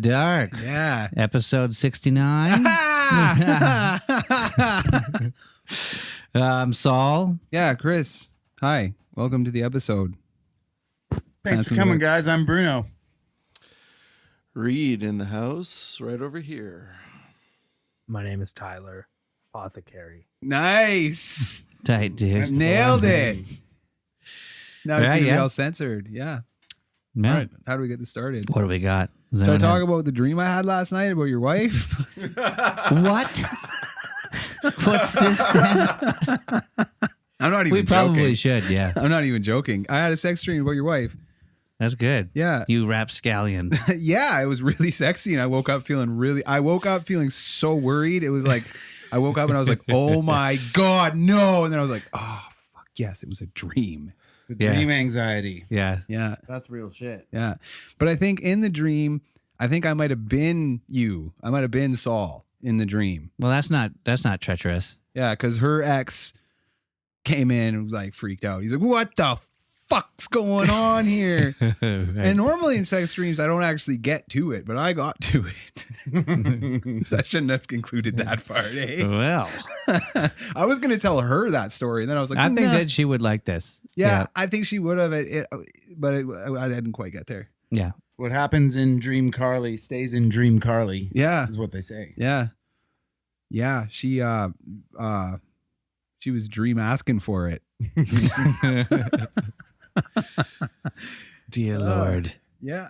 the Dark. Yeah. Episode 69. I'm Saul. Yeah, Chris. Hi. Welcome to the episode. Thanks for coming, guys. I'm Bruno. Reid in the house, right over here. My name is Tyler, Apothecary. Nice. Tight, dude. Nailed it. Now it's Right, going to be yeah. all censored. Yeah. Yeah. All right. How do we get this started? What do we got? Is Should I anyone talk about the dream I had last night about your wife? What? What's this then? I'm not even We probably joking. should, yeah. I'm not even joking. I had a sex dream about your wife. That's good. Yeah. You rapscallion. Yeah, it was really sexy, and I woke up feeling so worried. It was like I woke up and I was like, "Oh my god, no!" And then I was like, "Oh fuck, yes, it was a dream." The Yeah. dream anxiety. Yeah. Yeah, That's real shit. yeah. But I think in the dream, I think I might have been you. I might have been Saul in the dream. Well, that's not treacherous. Yeah, because her ex came in and was like freaked out. He's like, "What the fuck's going on here?" Right. And normally in sex dreams, I don't actually get to it, but I got to it. I shouldn't have concluded that part, eh? Well, I was going to tell her that story, and then I was like, I think nah. that she would like this. Yeah, I think she would have, but I didn't quite get there. Yeah. What happens in Dream Carly stays in Dream Carly. Yeah, Is what they say. yeah, yeah. She was dream asking for it. Dear Lord. Yeah,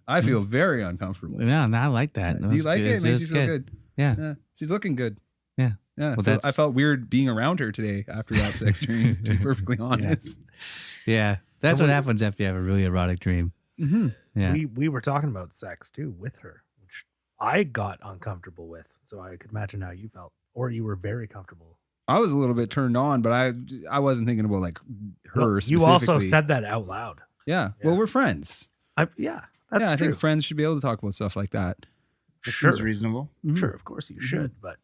I feel very uncomfortable. No, I like that. Do you like it? It makes you feel good. Yeah. Yeah, she's looking good. Yeah. Yeah, Well, I felt weird being around her today after that sex dream, to be perfectly honest. Yeah. That's what happens after you have a really erotic dream. Mm-hmm. Yeah. We were talking about sex too with her, which I got uncomfortable with. So I could imagine how you felt, or you were very comfortable. I was a little bit turned on, but I wasn't thinking about like her Well, you specifically. also said that out loud. Yeah. Yeah. Well, we're friends. That's I true. think friends should be able to talk about stuff like that. It Sure. seems reasonable. Sure, of course you should, but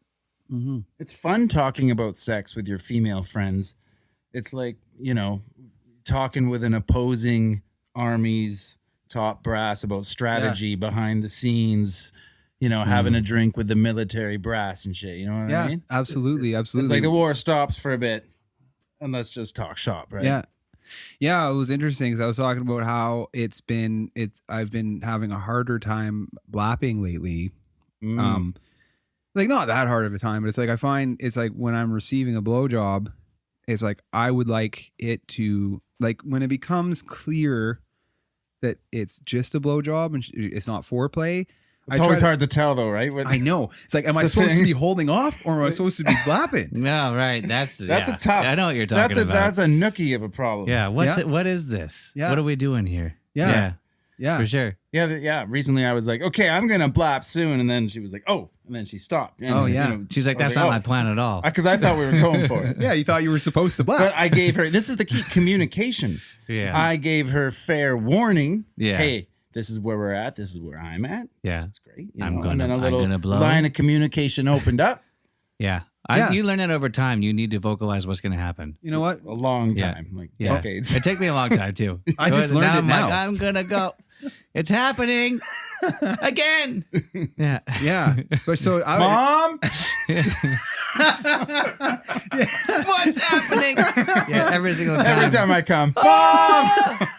Mm-hmm. It's fun talking about sex with your female friends. It's like, talking with an opposing army's top brass about strategy behind the scenes, having a drink with the military brass and shit. You know what I mean? Absolutely. It's like the war stops for a bit and let's just talk shop, right? Yeah. Yeah, it was interesting because I was talking about how I've been having a harder time blapping lately. Like not that hard of a time, but it's like I find it's like when I'm receiving a blowjob, it's like I would like it to like when it becomes clear that it's just a blowjob and it's not foreplay. It's always hard to tell though, right? I know. It's like, am I supposed to be holding off or am I supposed to be blapping? No, right. That's a yeah. tough. I know what you're talking about. That's a nookie of a problem. Yeah. What's Yeah. it? What is this? Yeah. What are we doing here? Yeah. Yeah. For sure. Yeah. Recently I was like, okay, I'm going to blap soon. And then she was like, oh, and then she stopped. And Oh, yeah. She's like, I was that's not like, my plan at all. Because I thought we were going for it. Yeah, you thought you were supposed to blap. But I gave her, this is the key, communication. Yeah. I gave her fair warning. Yeah. Hey, this is where we're at. This is where I'm at. Yeah. This is great. I'm and then a I'm little gonna blow. line of communication opened up. Yeah. Yeah. You learn that over time. You need to vocalize what's going to happen. You know what? A long Yeah. time. Like Yeah. decades. It took me a long time too. I just learned it I'm now. Like, I'm going to go. It's happening again. Yeah. Yeah. But so I Mom? What's happening? Yeah. Every single time. Every time I come. Mom!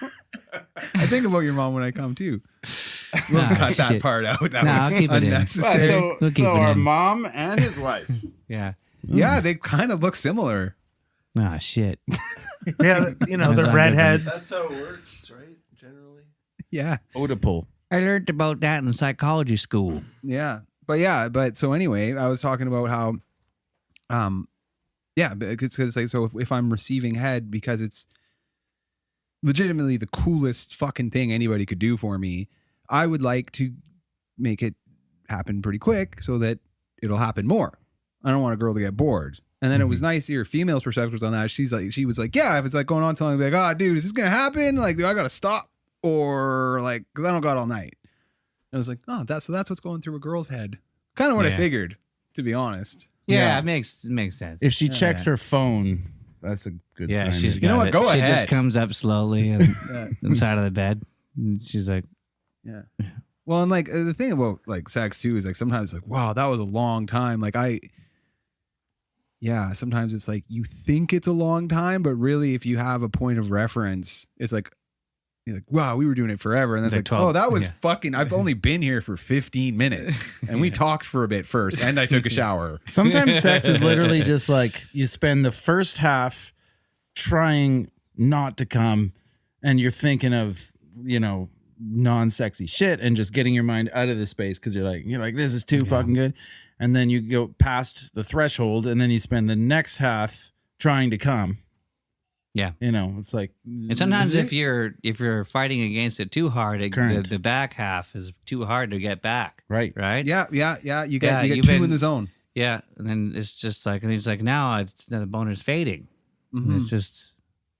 I think about your mom when I come too. We'll Nah, cut that shit. part out. That Nah, was I'll keep it in. unnecessary. We'll keep it our in. mom and his wife. Yeah. Yeah, they kind of look similar. Oh, shit. yeah, the redheads. That's how it works, right? Generally. Yeah. Oedipal. I learned about that in psychology school. Yeah. But so anyway, I was talking about how, because like, so if I'm receiving head, because it's legitimately the coolest fucking thing anybody could do for me, I would like to make it happen pretty quick so that it'll happen more. I don't want a girl to get bored. And then it was nice to hear females' perspectives on that. She was like, yeah, if it's like going on, telling me like, oh, dude, is this gonna happen? Like, do I gotta stop or like, because I don't got all night. And I was like, oh, that's what's going through a girl's head. Kind of what I Yeah. figured, to be honest. Yeah, it makes sense. If she checks her phone, that's a good Yeah, sign. she's You know got what? it. Go She just ahead. comes up slowly and Yeah. inside of the bed. And she's like, Yeah. Well, and like the thing about like sex too is like sometimes like, wow, that was a long time. Like sometimes it's like you think it's a long time, but really if you have a point of reference, it's like, you're like, wow, we were doing it forever. And it's like 12. oh, that was fucking, I've only been here for 15 minutes and we talked for a bit first and I took a shower. Sometimes sex is literally just like you spend the first half trying not to come and you're thinking of, non-sexy shit and just getting your mind out of the space because you're like, this is too fucking good. And then you go past the threshold and then you spend the next half trying to come. Yeah. It's like, And sometimes if you're fighting against it too hard, the back half is too hard to get back. right. Yeah. You get you've two in the zone. Yeah, and then it's just like, now the boner's fading. Mm-hmm. It's just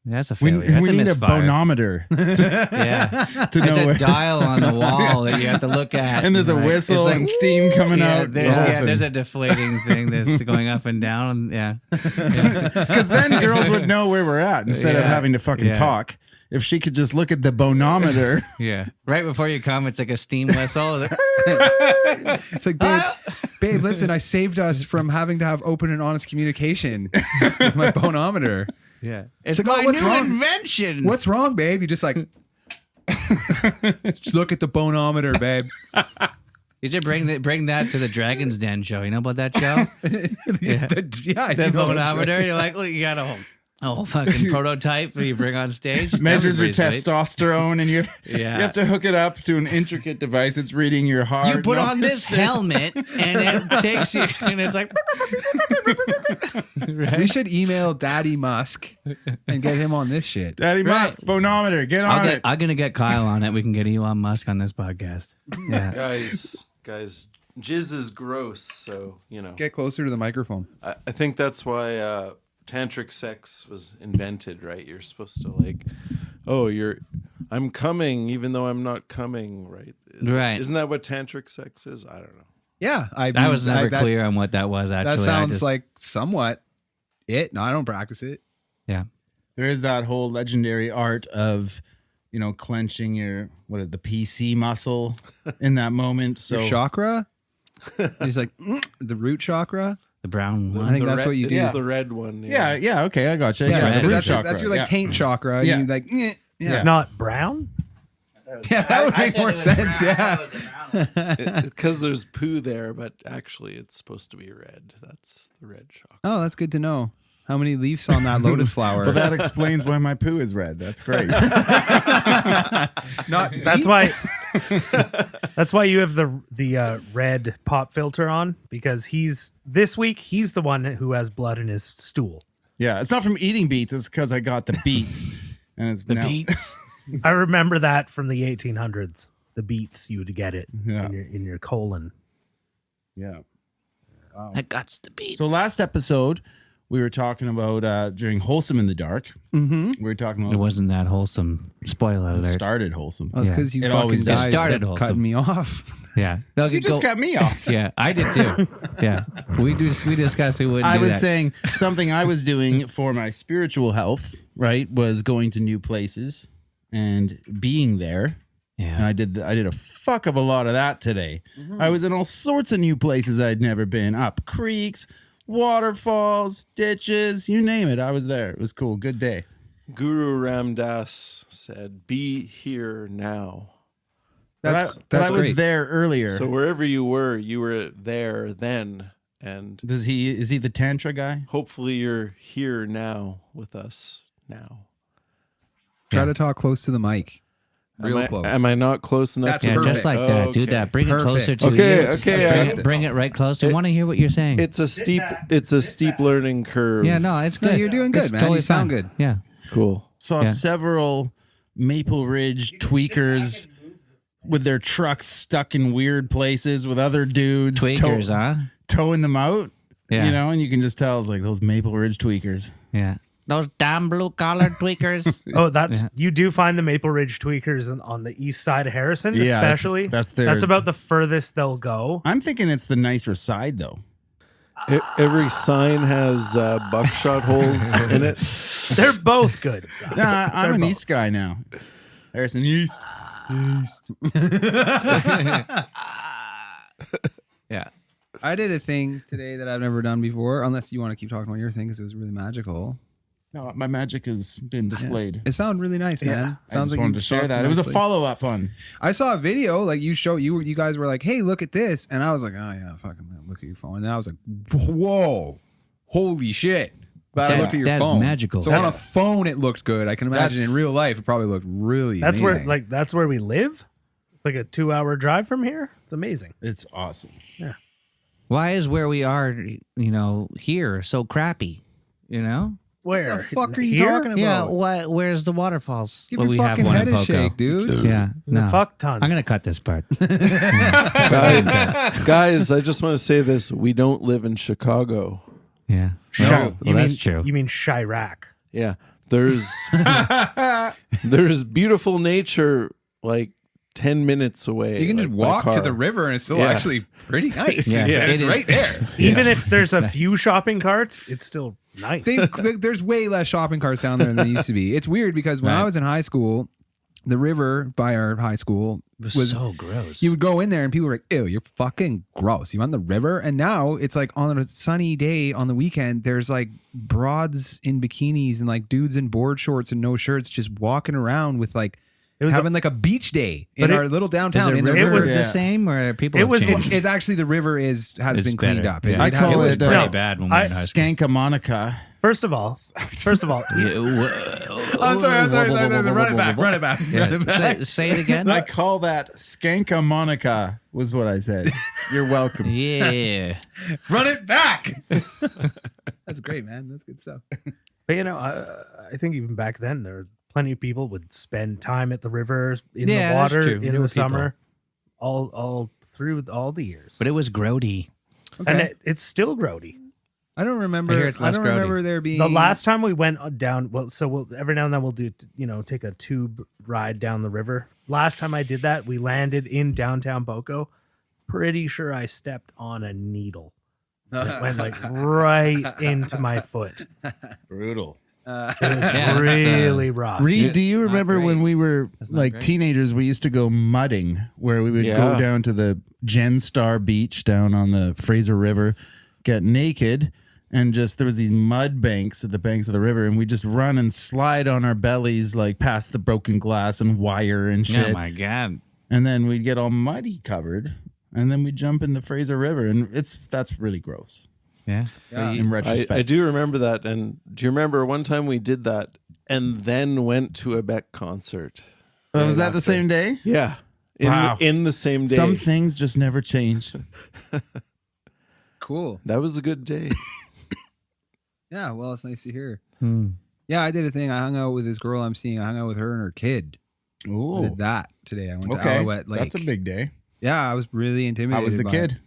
that's a We failure. That's a need a misfire. bonometer Yeah, to know there's where. a dial on the wall that you have to look at, And there's a whistle It's like, and steam coming out. There's a deflating thing that's going up and down. Yeah, Because then girls would know where we're at instead of Yeah. having to fucking Yeah. talk. If she could just look at the bonometer. yeah. Right before you come, it's like a steam whistle. It's like, babe, listen, I saved us from having to have open and honest communication with my bonometer. Yeah, it's like, my oh, what's new wrong? invention. What's wrong, babe? You just like, just look at the bonometer, babe. You should bring that to the Dragon's Den show. You know about that show? Yeah, I The do know what's bonometer. You're like, look, you got a whole fucking prototype that you bring on stage. Measures your Everybody's sweet. testosterone and you Yeah. have to hook it up to an intricate device. It's reading your heart. You put and all on this helmet, and it takes you, and it's like, right? We should email Daddy Musk and get him on this shit. Daddy Right. Musk, bonometer, get on it. I'm gonna get Kyle on it. We can get Elon Musk on this podcast. Yeah, Guys, jizz is gross, so Get closer to the microphone. I think that's why tantric sex was invented, right? You're supposed to I'm coming even though I'm not coming, right? Right. Isn't that what tantric sex is? I don't know. Yeah, I was never clear on what that was. Actually, That sounds like somewhat it. No, I don't practice it. yeah. There is that whole legendary art of, clenching the PC muscle in that moment. So Your chakra. He's like the root chakra. The brown I one. think that's what you do. Yeah. It's the red one. yeah, okay, I gotcha. Yeah, Yeah, root that's your like taint chakra. Yeah. You like, yeah. It's not brown. Yeah, that would make more sense. Yeah. Because there's poo there, but actually it's supposed to be red. That's the red chakra. Oh, that's good to know. How many leaves on that lotus flower? Well, that explains why my poo is red. That's great. Not That's why. That's why you have the red pop filter on, because this week he's the one who has blood in his stool. Yeah, it's not from eating beets. It's because I got the beets. And it's The now, beats. I remember that from the 1800s. The beets, you would get it Yeah. in your colon. Yeah. I got the beats. So last episode, we were talking about during Wholesome in the Dark. Mm-hmm. We were talking it about wasn't that wholesome. Spoiler it alert. started Wholesome. That's Yeah. because you It fucking always guys started kept wholesome. cutting me off. Yeah. No, You just cut me off. Yeah, I did too. Yeah, we discussed we wouldn't. I do was that. saying something I was doing for my spiritual health, right, was going to new places and being there. And Yeah. I did a fuck of a lot of that today. I was in all sorts of new places I'd never been. Up creeks, waterfalls, ditches, you name it. I was there. It was cool. Good day. Guru Ram Das said, "Be here now." That's I was great. there earlier. So wherever you were there then, and is he the Tantra guy? hopefully you're here now with us now. Try to talk close to the mic. Real close. Am I not close enough? That's Yeah, perfect. just like that. Do Okay. that. Bring it closer to Okay, you. okay, Bring it right closer. I want to hear what you're saying. It's a steep learning curve. Yeah, no, it's No, good. you're doing good, It's man. totally You sound fine. good. Yeah. Cool. Saw Yeah. several Maple Ridge tweakers with their trucks stuck in weird places with other dudes Tweakers, huh? towing them out. Yeah. You know, and you can just tell it's like those Maple Ridge tweakers. Yeah. Those damn blue collar tweakers. Oh, you do find the Maple Ridge tweakers on the east side of Harrison, Yeah, especially. that's about the furthest they'll go. I'm thinking it's the nicer side though. Every sign has buckshot holes in it. They're both good. Nah, I'm They're an both. East guy now. Harrison East. Yeah. I did a thing today that I've never done before, unless you want to keep talking about your thing because it was really magical. No, my magic has been displayed. It sounded really nice, man. I Sounds just like wanted you to saw share some that. It was a nice follow-up on. I saw a video like you guys were like, "Hey, look at this," and I was like, "Oh yeah, fucking look at your phone." And I was like, "Whoa, holy shit!" Glad I looked at your That's phone. magical. So on a phone, it looked good. I can imagine That's- in real life, it probably looked really. That's amazing. that's where we live. It's like a 2-hour drive from here. It's amazing. It's awesome. Why is where we are, here so crappy? Where? What the fuck are you Here? talking about? Yeah. Where's the waterfalls? Give Well, your fucking head a shake, dude. Yeah. There's No. a fuck ton. I'm gonna cut this part. Guys, I just want to say this: we don't live in Chicago. Yeah. No. Well, that's true. You mean Chirac? Yeah, there's beautiful nature like 10 minutes away. You can just like, by walk to car. the river, and it's still Yeah. actually pretty nice. Yeah, Yeah, it it's is. right there. Even if there's a few shopping carts, it's still nice. There's way less shopping carts down there than there used to be. It's weird because when I Right. was in high school, the river by our high school was so gross. you would go in there and people were like, "Ew, you're fucking gross. You on the river?" And now it's like on a sunny day on the weekend, there's like broads in bikinis and like dudes in board shorts and no shirts just walking around with like It was having like a beach day But in it- our little Is downtown. the in the river was- river. the Yeah. same, or people? It have was- changed? It's actually the river has It's been cleaned better. up. Yeah. I call it was it, pretty no, bad when we were in high school. Skankamonica. First of all, I'm sorry. Run it back. Yeah. Say it again. I call that Skankamonica was what I said. You're welcome. Yeah. Run it back. That's great, man. That's good stuff. but I think even back then there were plenty of people would spend time at the river in Yeah, the that's water true. in There the were people. summer, all through all the years. But it was grody. And it's still grody. I don't remember. I hear it's I less don't grody. remember there being The last time we went down, we'll every now and then we'll do take a tube ride down the river. Last time I did that, we landed in downtown Boco. Pretty sure I stepped on a needle. It went like right into my foot. Brutal. It was Yeah, really rough. Reed, do you It's not remember when great. we were That's not like great. teenagers? We used to go mudding, where we would Yeah. go down to the Genstar Beach down on the Fraser River, get naked, and just there was these mud banks at the banks of the river, and we just run and slide on our bellies like past the broken glass and wire and shit, Oh my god. and then we'd get all muddy covered, and then we jump in the Fraser River, and that's really gross Yeah. in retrospect. I do remember that. And do you remember one time we did that and then went to a Beck concert? Oh, was right that the after? same day? Yeah. Wow. In the same day. Some things just never change. cool. That was a good day. Yeah, well, it's nice to hear. Hmm. Yeah, I did a thing. I hung out with this girl I'm seeing. I hung out with her and her kid. I Ooh, did that today. I went to okay, Alouette Lake. that's a big day. Yeah, I was really intimidated. How was the by kid? it.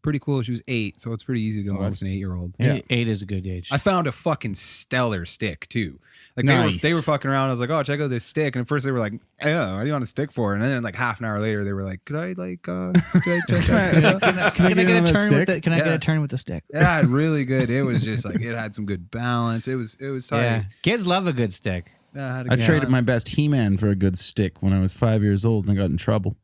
Pretty cool. She was 8, so it's pretty easy to go Oh, against an 8-year-old. Yeah. Eight is a good age. I found a fucking stellar stick too. Like Nice. they were fucking around. I was like, oh, check out this stick. And at first they were like, yeah, what do you want a stick for? And then like half an hour later, they were like, could I check that stick out? Can I get on that stick? Can I get Yeah. a turn with the stick? Yeah, really good. It was just like it had some good balance. It was tight. Yeah. Kids love a good stick. Yeah, had a I good traded time. my best He-Man for a good stick when I was 5 years old and I got in trouble.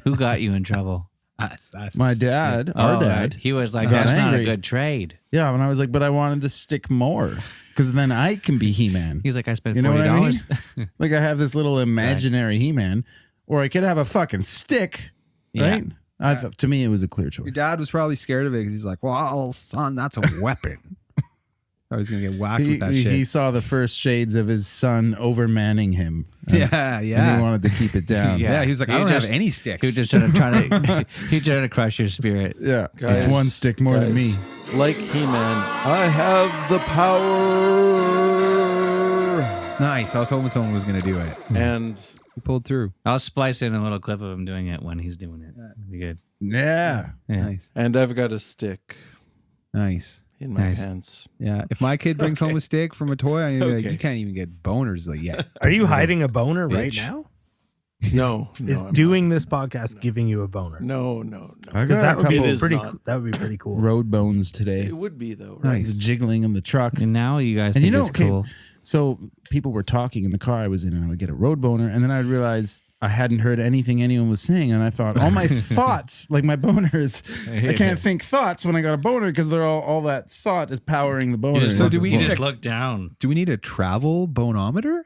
Who got you in trouble? That's- My dad, our Oh, dad. He was like, got that's not a angry. good trade. Yeah, and I was like, but I wanted the stick more because then I can be He-Man. He's like, I spent You know what I $40. mean? Like I have this little imaginary He-Man, or I could have a fucking stick, Yeah. right? I thought, to me, it was a clear choice. Your dad was probably scared of it because he's like, well, son, that's a weapon. I was gonna get whacked with that shit. He saw the first shades of his son overmanning him. yeah, And yeah. he wanted to keep it down. Yeah, he was like, I He don't just- have any sticks. He was just trying to he's trying to crush your spirit. Yeah. Guys, it's one stick more than me. guys, Like He-Man, I have the power. Nice. I was hoping someone was gonna do it. And He pulled through. I'll splice in a little clip of him doing it when he's doing it. That'd be good. Yeah. Yeah. Nice. I've got a stick Nice. in my Nice. pants. Yeah. If my kid brings home a stick from a toy, I'm gonna be like, Okay. you can't even get boners like yet. Are you hiding a boner right Bitch. now? No, Is I'm doing this podcast giving you a boner? not. No. I Because got that a would be couple is pretty. not. That would be pretty cool. road bones today. It would be though, right? Nice. The jiggling in the truck. And now you guys And think you know, it's okay, cool. So people were talking in the car I was in, and I would get a road boner, and then I'd realize I hadn't heard anything anyone was saying, and I thought all my thoughts, like my boners, I can't think thoughts when I got a boner because they're all that thought is powering the boner. So do we you need just a- look down? Do we need a travel bonometer?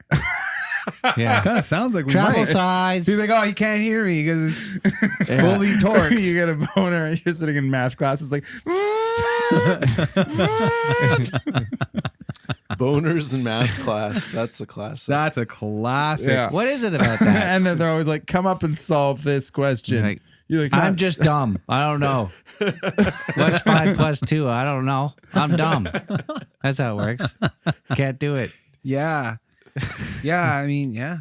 Yeah. Kind of sounds like we Travel might. size. He's like, oh, he can't hear me because it's fully torqued. You get a boner and you're sitting in math class. It's like, Boners in math class. That's a classic. That's a classic. Yeah. What is it about that? and then they're always like, come up and solve this question. You're like, I'm just dumb. I don't know. What's 5 + 2? I don't know. I'm dumb. That's how it works. Can't do it. Yeah. Yeah. I mean, yeah.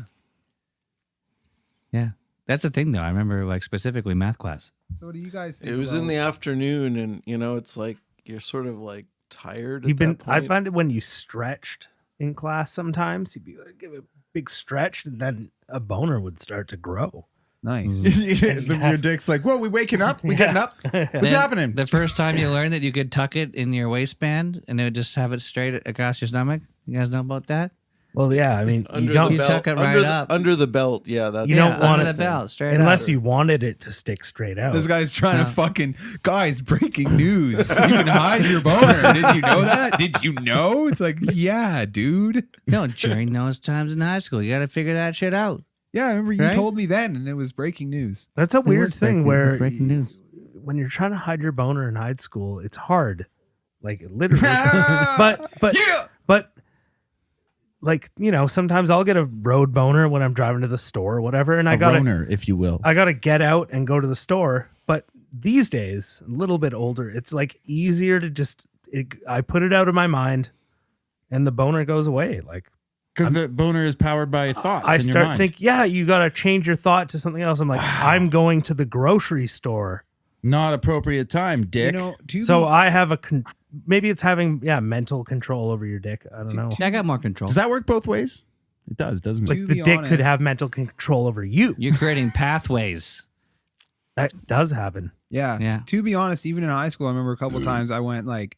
Yeah. That's the thing, though. I remember, like, specifically math class. So what do you guys think? It was about- in the afternoon, and it's like you're sort of like tired. I find it when you stretched in class sometimes, you'd be like, give a big stretch, and then a boner would start to grow. Nice. your dick's like, whoa, we waking up? We getting up? What's Then happening? The first time you learned that you could tuck it in your waistband and it would just have it straight across your stomach. You guys know about that? Well, yeah, I mean, Under you don't You tuck it right up. under the belt. Yeah, that's You don't Yeah, want under it the belt, straight unless up. you wanted it to stick straight out. This guy's trying to fucking guys. Breaking news! You can hide your boner. Did you know that? Did you know? It's like, yeah, dude. No, during those times in high school, you got to figure that shit out. Yeah, I remember you Right? told me then, and it was breaking news. That's a weird was thing breaking- where breaking news. when you're trying to hide your boner in high school, it's hard. Like literally. but like, sometimes I'll get a road boner when I'm driving to the store or whatever, and I A gotta boner, if you will. I gotta get out and go to the store. But these days, a little bit older, it's like easier to just I put it out of my mind and the boner goes away. Like Because the boner is powered by thoughts I in your start mind. thinking, yeah, you got to change your thought to something else. I'm like, I'm going to the grocery store. Not appropriate time, dick. So I have maybe it's having, mental control over your dick. I don't know. I got more control. Does that work both ways? It does, doesn't it? Like To the be dick could honest- have mental control over you. You're creating pathways. That does happen. Yeah. Yeah. To be honest, even in high school, I remember a couple times I went like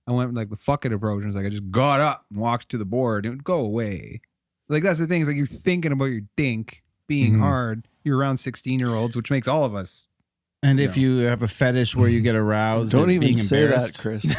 the fuck it approach, and it was like I just got up and walked to the board, and it would go away. Like that's the thing. It's like you're thinking about your dink being hard. You're around 16-year-olds, which makes all of us. And if you have a fetish where you get aroused, Don't at even being say embarrassed, that, Chris.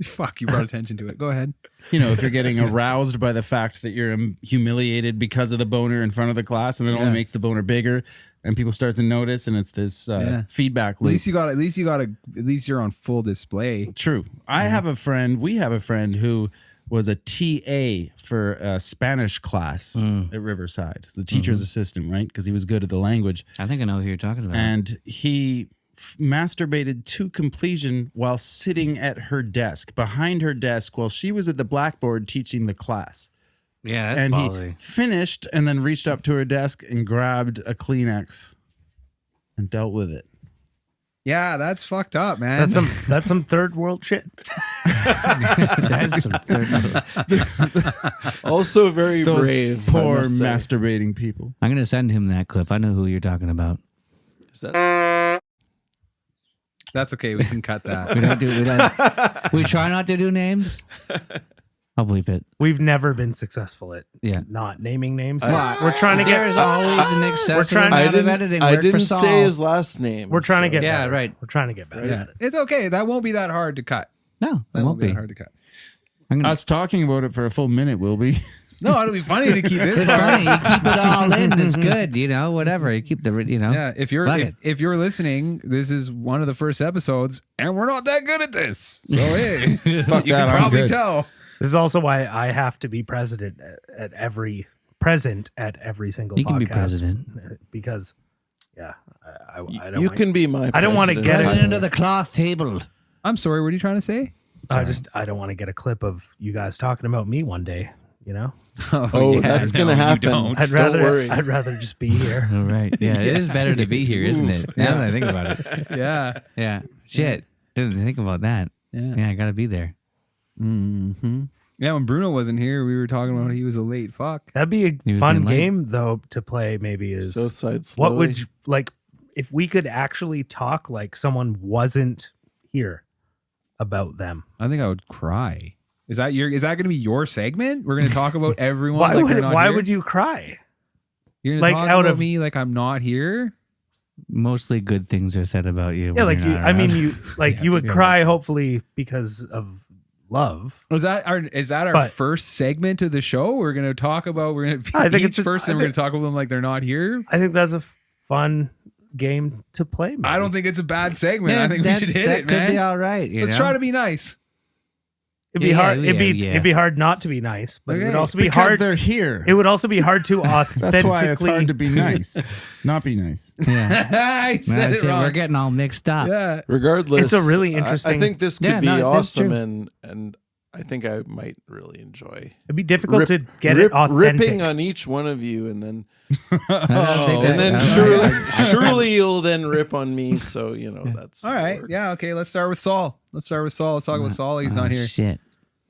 Fuck, you brought attention to it. Go ahead. if you're getting aroused by the fact that you're humiliated because of the boner in front of the class, and it only makes the boner bigger, and people start to notice, and it's this feedback At loop. least at least you're on full display. True. We have a friend who was a TA for a Spanish class at Riverside. The teacher's assistant, right? Because he was good at the language. I think I know who you're talking about. And he masturbated to completion while sitting at her desk, behind her desk, while she was at the blackboard teaching the class. yeah, that's And ballsy. he finished and then reached up to her desk and grabbed a Kleenex and dealt with it. Yeah, that's fucked up, man. That's some third world shit. That's some third. Also very Those brave. I poor must say. masturbating people. I'm gonna send him that clip. I know who you're talking about. Is that- That's okay. We can cut that. We try not to do names. I'll bleep it. We've never been successful at Yeah. not naming names. We're trying to There is get always an excessive trying to- amount of editing I work for didn't Saul. say his last name. we're trying to get Yeah, better. right. We're trying to get better. Yeah, at it. it's okay. That won't be that hard to cut. No, it That won't be. that hard to cut. I'm gonna, Us talking about it for a full minute will be. No, it'll be funny to keep this. it's funny. You keep it all in. It's good. Whatever. You keep the. Yeah, if you're Fuck it. if you're listening, this is one of the first episodes, and we're not that good at this. So hey, Fuck you that, can I'm probably good. tell. This is also why I have to be present at every single. You can be podcast. president. Because, I don't. You want- can be my. I don't wanna president. get it. President of the cloth table. I'm sorry. What are you trying to say? I don't want to get a clip of you guys talking about me one day. Oh, that's gonna happen. I'd Don't worry. rather just be here. All right. Yeah, it is better to be here, isn't it? Now that I think about it. Yeah. Yeah. Shit. Didn't think about that. Yeah, I got to be there. Mm-hmm. Yeah. When Bruno wasn't here, we were talking about he was a late fuck. That'd be He a was fun being late. game though to play. Maybe is Southside what Slowly. would you like if we could actually talk like someone wasn't here about them? I think I would cry. Is that going to be your segment? We're going to talk about everyone. Why like would they're not why here? would you cry? You're gonna Like, talk out about of- me like I'm not here. Mostly good things are said about you. Yeah, when like you're you. not I mean, around. you like you would Yeah. cry hopefully because of love. Is that our But- first segment of the show? We're gonna talk about I think each it's person. We're gonna talk about them like they're not here. I think that's a fun game to play. Maybe. I don't think it's a bad segment. Yeah, I think we should hit that it, could man. be all right. Let's try to be nice. it'd be Yeah, hard. yeah, It'd be hard not to be nice, but it would Okay. also be Because hard. they're here. It would also be hard to authentically. That's why it's hard to be nice. Not be nice. Yeah. I said it See, wrong. we're getting all mixed up. Yeah. Regardless, It's a really I interesting- think this could Yeah, be no, that's awesome, true. and I think I might really enjoy It'd be difficult to get rip- it authentic. ripping on each one of you, and then Oh, and then I- surely you'll then rip on me. So that's All right. works. Yeah. Okay. Let's start with Saul. Let's talk about Saul. He's not here. Shit.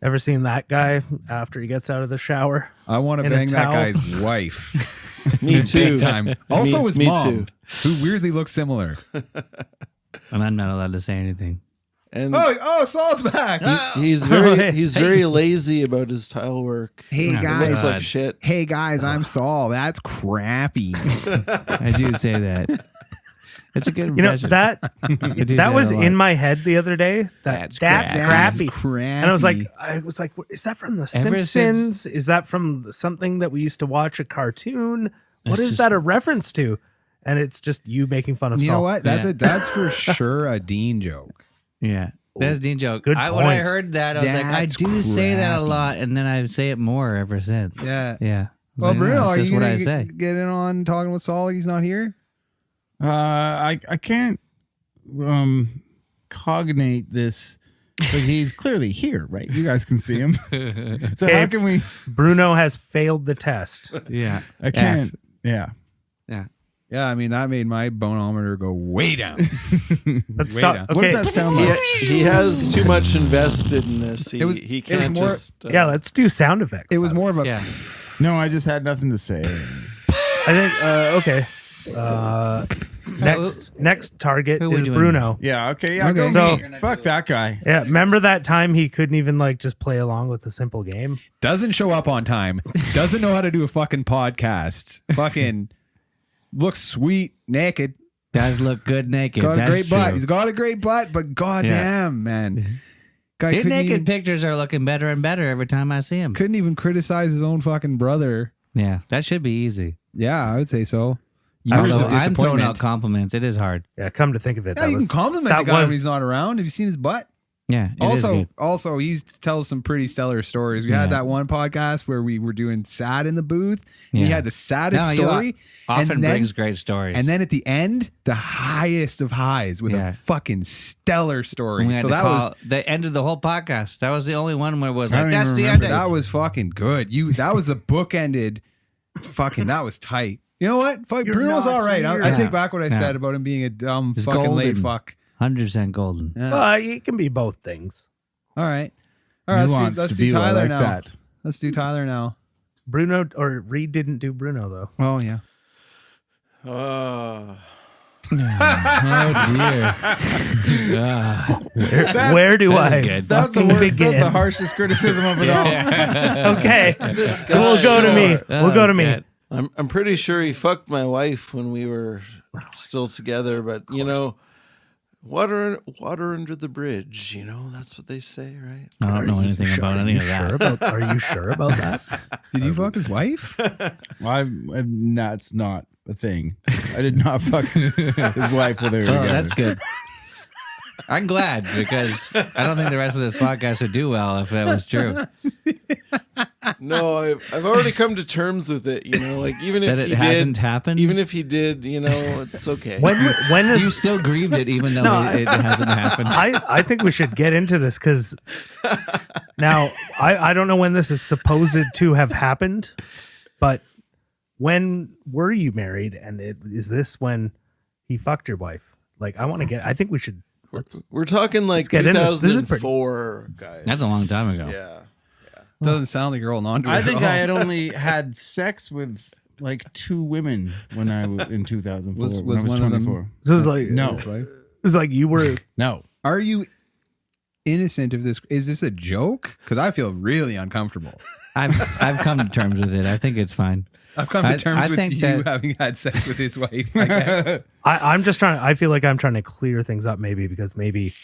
Ever seen that guy after he gets out of the shower? I want to In a bang that towel. guy's wife. Me too. Big time. Also, his me mom, too. who weirdly looks similar. And I'm not allowed to say anything. And Oh, Saul's back. he's hey, very lazy about his tile work. Hey, Yeah, It guys. looks like shit. Hey guys, I'm Saul. That's crappy. I do say that. It's a good You know impression. that I do that was a lot. in my head the other day. That's That's crappy. crappy. And I was like, is that from The Ever Simpsons? Is that from something that we used to watch, a cartoon? What It's is just- that a reference to? And it's just you making fun of you Saul. know what? That's Yeah. that's for sure a Dean joke. Yeah. That's Dean joke. Good When I point. heard that, I was like, I That's do say that a crappy. lot, and then I say it more ever since. Yeah. Yeah. I was Well, like, Bruno, no, are it's just you what gonna I say. get in on talking with Saul? Like he's not here. I can't cognate this, but he's clearly here, right? You guys can see him. So Okay. how can we? Bruno has failed the test. Yeah. I can't. Yeah. Yeah. Yeah, I mean that made my bonometer go way down. Let's Way stop. down. What Okay. does that sound He, like? he has too much invested in this. He, It was- he it was can't more- just. Yeah, let's do sound effects. It was more of a Yeah. No, I just had nothing to say. I think. Okay. Next target who we is doing? Bruno. Yeah. Okay. Yeah. Okay. Go So- me. Fuck that guy. Yeah, remember that time he couldn't even like just play along with a simple game? doesn't show up on time. Doesn't know how to do a fucking podcast. Fucking looks sweet naked. Does look good naked. Got a That's great butt. true. He's got a great butt, but goddamn, man. Guy His couldn't naked even, pictures are looking better and better every time I see him. couldn't even criticize his own fucking brother. Yeah, that should be easy. Yeah, I would say so. Although Years of I'm throwing out disappointment. compliments. It is hard. Yeah, come to think of it, Yeah, you can compliment the that guy was- when he's not around. Have you seen his butt? Yeah. It is good. Also, he tells some pretty stellar stories. We had Yeah. that one podcast where we were doing sad in the booth. And he Yeah. had the saddest No, you story, Often and then, brings great stories. and then at the end, the highest of highs with Yeah. a fucking stellar story. we had So to that call, was they ended the whole podcast. That was the only one where it was I like, don't that's even the remember ending. that was fucking good. That was a bookended. Fucking that was tight. You know what? Fuck, You're Bruno's not all right. I here. take back what I Yeah. said about him being a dumb He's fucking late golden. fuck. 100% golden. Yeah. It can be both things. All right. All right. Nuanced Let's do view. I Tyler like now. that. Let's do Tyler now. Bruno or Reid didn't do Bruno though. Oh yeah. Oh, Where do I good. That's the fucking worst. begin? That's the harshest criticism of it all. dear. Okay, we'll go to me. We'll go to me. I'm pretty sure he fucked my wife when we were still together, but water under the bridge. That's what they say, right? I don't know anything about any of that. Are you sure about that? Did you fuck his wife? That's not a thing. I did not fuck his wife with her. Oh, that's good. I'm glad because I don't think the rest of this podcast would do well if that was true. No, I've already come to terms with it. Like even if That it he hasn't did, happened. even if he did, it's okay. When is you still grieved it, even though No, it hasn't happened. I think we should get into this because now I don't know when this is supposed to have happened, but when were you married? And is this when he fucked your wife? Like, I think we should. We're talking like get into this. This is pretty- 2004, guys. That's a long time ago. Yeah. Doesn't sound like you're holding on to it. I at think all. I had only had sex with like 2 women when I was in 2004. Was when I was one of them- 24. This is like No, It's like you were. no. Are you innocent of this? Is this a joke? Because I feel really uncomfortable. I've come to terms with it. I think it's fine. I've come to terms I with think you that- having had sex with his wife. I guess. I'm just trying. I feel like I'm trying to clear things up, maybe because maybe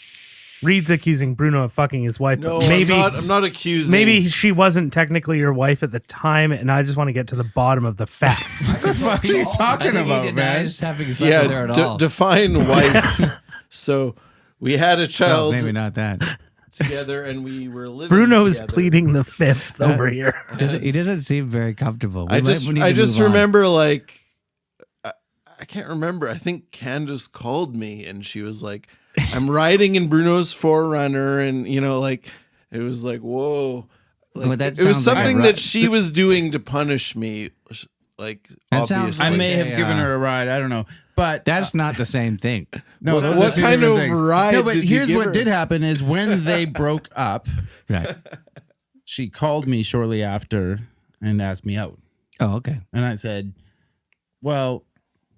Reid's accusing Bruno of fucking his wife. No, but maybe I'm not accusing. maybe she wasn't technically your wife at the time, and I just want to get to the bottom of the facts. What the fuck are you talking about, man? Just having sex with her at all. define wife. So we had a Oh, child maybe not that. together, and we were living. Bruno is together. pleading the fifth over here. He doesn't seem very comfortable. I We just need to move on. remember like I can't remember. I think Candace called me and she was like, "I'm riding in Bruno's Forerunner," and like it was like, whoa. Like, Well, that it was sounds like something a that she was doing to punish me. Like That sounds obviously, I may have Yeah. given her a ride. I don't know, but That's not the same thing. no. What- Those what are two kind different of things. ride No, but did you here's give what her? did happen: is when they broke up, Right. she called me shortly after and asked me out, Oh, okay. and I said, "Well,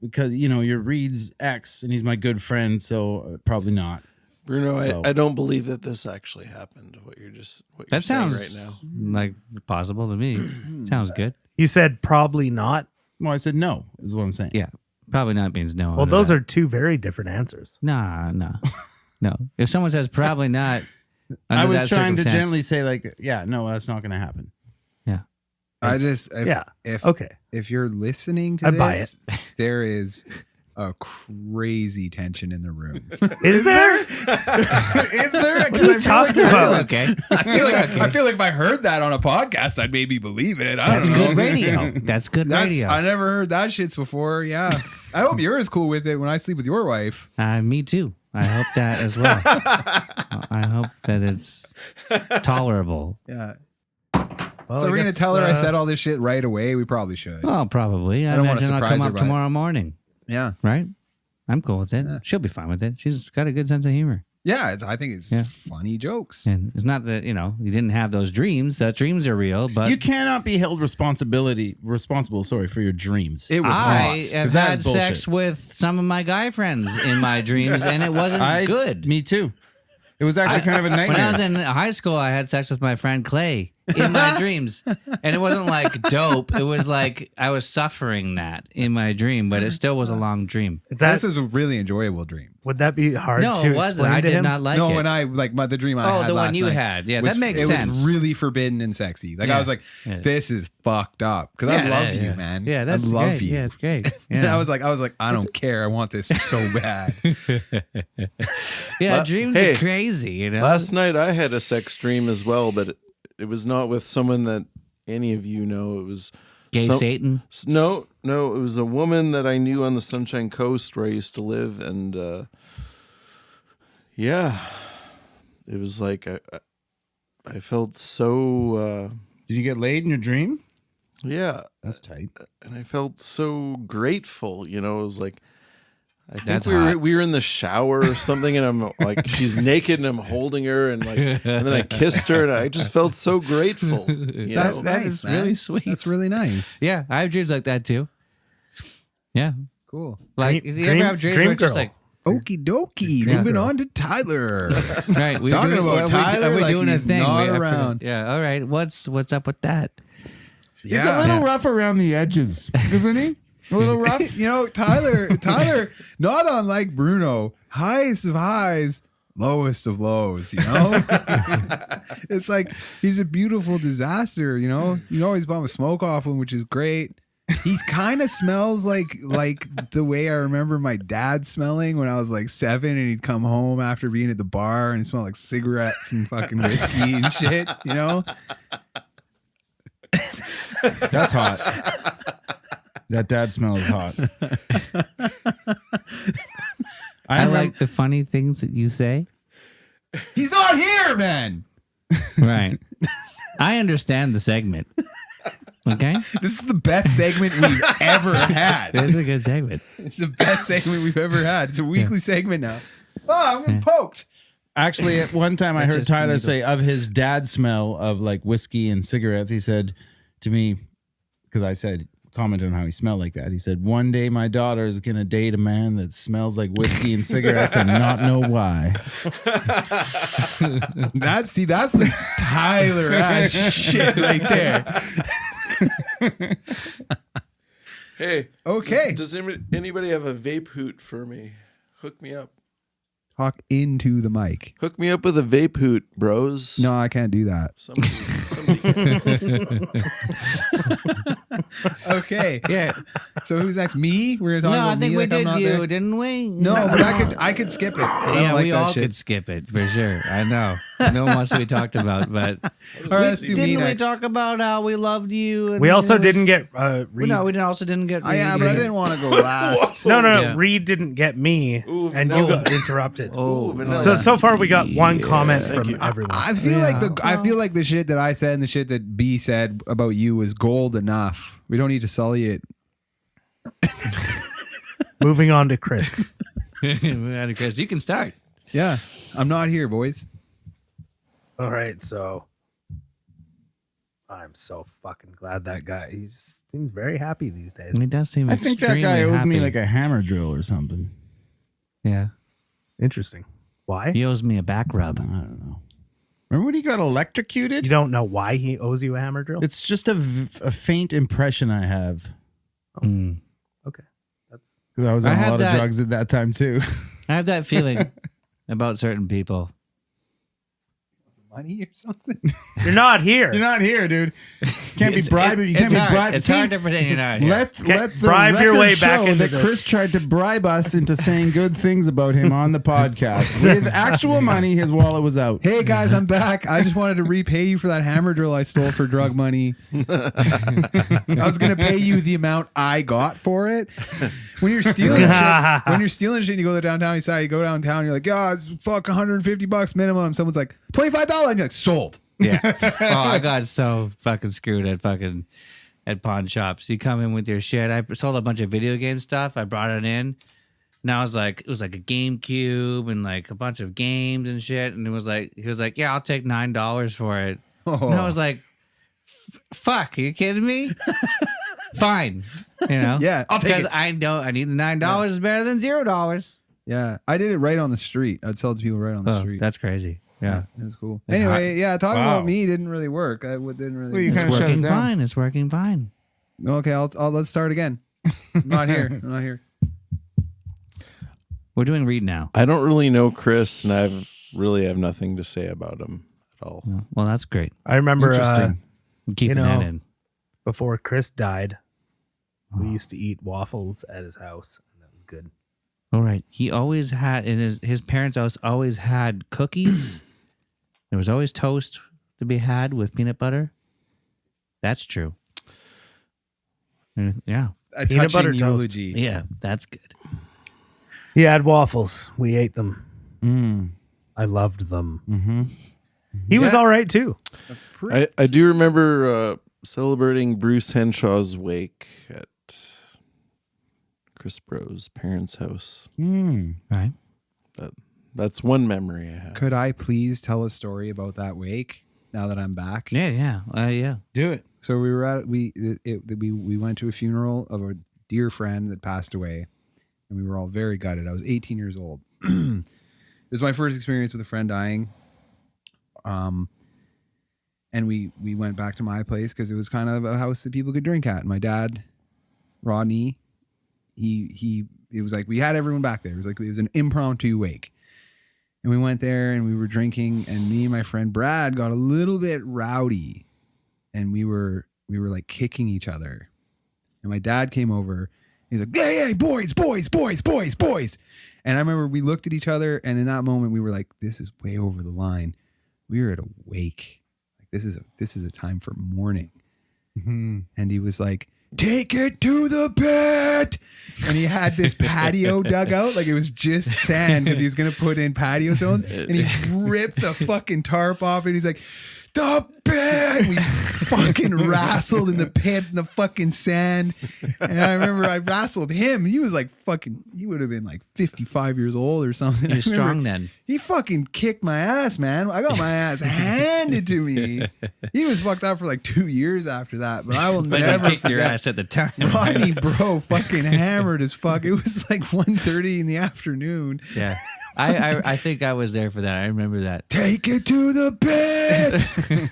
because you're Reid's ex, and he's my good friend, so probably not." Bruno, So- I don't believe that this actually happened. What you're That saying sounds right now. like possible to me. Sounds good. You said probably not. Well, I said no. Is what I'm saying. Yeah. Probably not means no. Well, those are two very different answers. Nah. No. If someone says probably not, I under was that trying to circumstance- gently say like, yeah, no, that's not going to happen. I just if Okay. if you're listening to I this, buy there is a crazy tension in the room. Is there? Is there? What are you talking about? Okay. I feel like if I heard that on a podcast, I'd maybe believe it. I That's don't know. good radio. That's good radio. I never heard that shits before. Yeah. I hope you're as cool with it when I sleep with your wife. Me too. I hope that as well. I hope that it's tolerable. Yeah. Well, So I we're gonna guess, tell her I said all this shit right away. We probably should. Oh, probably. I don't wanna imagine I'll surprise come her up by it. tomorrow morning. Yeah. Right? I'm cool with it. Yeah. She'll be fine with it. She's got a good sense of humor. Yeah. I think it's Yeah. funny jokes. And it's not that, you didn't have those dreams. That dreams are real, but You cannot be held responsible. Sorry for your dreams. It was I hot. have 'Cause that had is bullshit. sex with some of my guy friends in my dreams, and it wasn't good. Me too. It was actually kind of a nightmare. When I was in high school, I had sex with my friend Clay in my dreams. And it wasn't like dope. It was like I was suffering that in my dream, but it still was a long dream. Is that, This was a really enjoyable dream. would that be hard No, to it wasn't. explain I to did him? not like no, it. when I the dream I Oh, had the one last you night had. Yeah, was- that makes it sense. was really forbidden and sexy. Like Yeah. I was like, Yeah. this is fucked up because I Yeah, love yeah, you, yeah. man. Yeah, that's I love great. you. Yeah, it's great. And Yeah. I was like, I don't care. I want this so bad. Yeah, Well, dreams hey, are crazy, Last night I had a sex dream as well, but it was not with someone that any of you know. It was Gay Satan. No, it was a woman that I knew on the Sunshine Coast where I used to live, and yeah, it was like I felt so Did you get laid in your dream? yeah, That's tight. and I felt so grateful. It was like I think That's we hot. were in the shower or something, and I'm like she's naked and I'm holding her, and then I kissed her, and I just felt so grateful. That's That nice, is man. really sweet. That's really nice. Yeah, I have dreams like that too. Yeah. Cool. Like, Dream- you ever have dreams dream where it's just girl. like, Okie dokie. Yeah. Moving on to Tyler. right? We Talking about Tyler are we like doing a he's thing? not I forgot. around. Yeah. All right. What's up with that? He's a little rough around the edges, isn't he? A little rough. Tyler, not unlike Bruno, highest of highs, lowest of lows, It's like he's a beautiful disaster, You always bum a smoke off him, which is great. He kind of smells like the way I remember my dad smelling when I was like 7 and he'd come home after being at the bar and it smelled like cigarettes and fucking whiskey and shit, That's hot. That dad smell is hot. I remember- like the funny things that you say. He's not here, man. Right. I understand the segment. Okay. This is the best segment we've ever had. It's a good segment. It's the best segment we've ever had. It's a weekly segment now. Oh, I'm getting poked. Actually, at one time I That's heard just Tyler illegal. say of his dad's smell of like whiskey and cigarettes. He said to me, because I said, commented on how he smelled like that. He said, one day my daughter is going to date a man that smells like whiskey and cigarettes and not know why. That's some Tyler ass shit right there. Hey. Okay. Does anybody have a vape hoot for me? Hook me up. Talk into the mic. Hook me up with a vape hoot, bros. No, I can't do that. Somebody Okay. Yeah. So who's next? Me? We're gonna talk No, about I think me we like I'm did not you, there? didn't we? No, but I could skip it. 'cause I don't Yeah, like we that all shit. could skip it for sure. I know. No one wants to be talked about, but All right, let's do me didn't we next. talk about how we loved you? And We also it was- didn't get Reid. No, we didn't. Also didn't get. Yeah, Reid but I either. didn't want to go last. No. Yeah. Reid didn't get me, Ooh, and you vanilla. got interrupted. Oh, vanilla. So far we got one comment thank from you. everyone. I feel like the shit that I said and the shit that B said about you was gold enough. We don't need to sully it. Moving on to Chris. Chris, you can start. Yeah, I'm not here, boys. All right, so I'm so fucking glad that guy. He just seems very happy these days. It does seem. I think that guy extremely owes me happy. like a hammer drill or something. Yeah, Interesting. Why? he owes me a back rub. I don't know. Remember when he got electrocuted? You don't know why he owes you a hammer drill? It's just a faint impression I have. Mm. Okay. That's 'Cause I was I on a had lot that- of drugs at that time too. I have that feeling about certain people. Money or something? You're not here. You're not here, dude. Can't be bribing. You can't be bribing. It's hard to pretend you're not here. Let the bribe your record way back show into that this. Chris tried to bribe us into saying good things about him on the podcast. With actual money, his wallet was out. Hey guys, I'm back. I just wanted to repay you for that hammer drill I stole for drug money. I was gonna pay you the amount I got for it. When you're stealing shit, and you go to downtown, you go downtown, you're like, yeah, it's fuck $150 minimum. Someone's like, $25, and you're like, sold. Yeah. Oh, I got so fucking screwed at pawn shops. You come in with your shit. I sold a bunch of video game stuff. I brought it in. Now it was like a GameCube and like a bunch of games and shit. And he was like, yeah, I'll take $9 for it. Oh. And I was like, fuck, are you kidding me? Fine. You know? Yeah, I'll take Because it. I need the $9 is better than $0. Yeah, I did it right on the street. I'd sell it to people right on the Oh, street. that's crazy. Yeah. It was cool. It's Anyway, yeah, talking Wow. about me didn't really work. Didn't really. Well, you It's kinda shut working it down. fine. It's working fine. Okay, let's start again. I'm not here. I'm not here. We're doing Reid now. I don't really know Chris, and I really have nothing to say about him at all. Well, that's great. I remember Interesting. I'm keeping You that know, in. before Chris died, we used to eat waffles at his house, and that was good. All right. He always had in his parents' house always had cookies. There was always toast to be had with peanut butter. That's true. Yeah. A Peanut touching butter toast. eulogy. Yeah, that's good. He had waffles. We ate them. Mm. I loved them. Mm-hmm. He was Yeah. all right too. I do remember celebrating Bruce Henshaw's wake at Chris Bro's parents' house. Mm. Right. That's one memory I have. Could I please tell a story about that wake now that I'm back? Yeah. Yeah. Do it. So we were at we went to a funeral of a dear friend that passed away, and we were all very gutted. I was 18 years old. It was my first experience with a friend dying. And we went back to my place because it was kind of a house that people could drink at. And my dad, Rodney, it was like we had everyone back there. It was an impromptu wake. And we went there and we were drinking, and me and my friend Brad got a little bit rowdy, and we were like kicking each other. And my dad came over. He's like, hey, boys. And I remember we looked at each other, and in that moment we were like, this is way over the line. We were at a wake. Like this is a time for mourning. Mm-hmm. And he was like, take it to the pit. And he had this patio dug out, like it was just sand because he was going to put in patio stones. And he ripped the fucking tarp off, and he's like, the pit. We fucking wrestled in the pit in the fucking sand. And I remember I wrestled him. He was like he would have been like 55 years old or something. He was I remember strong then. He fucking kicked my ass, man. I got my ass handed to me. He was fucked up for like 2 years after that, but I will But never he kicked your forget. ass at the time. Rodney bro fucking hammered as fuck. It was like 1:30 in the afternoon. Yeah. I think I was there for that. I remember that. Take it to the pit.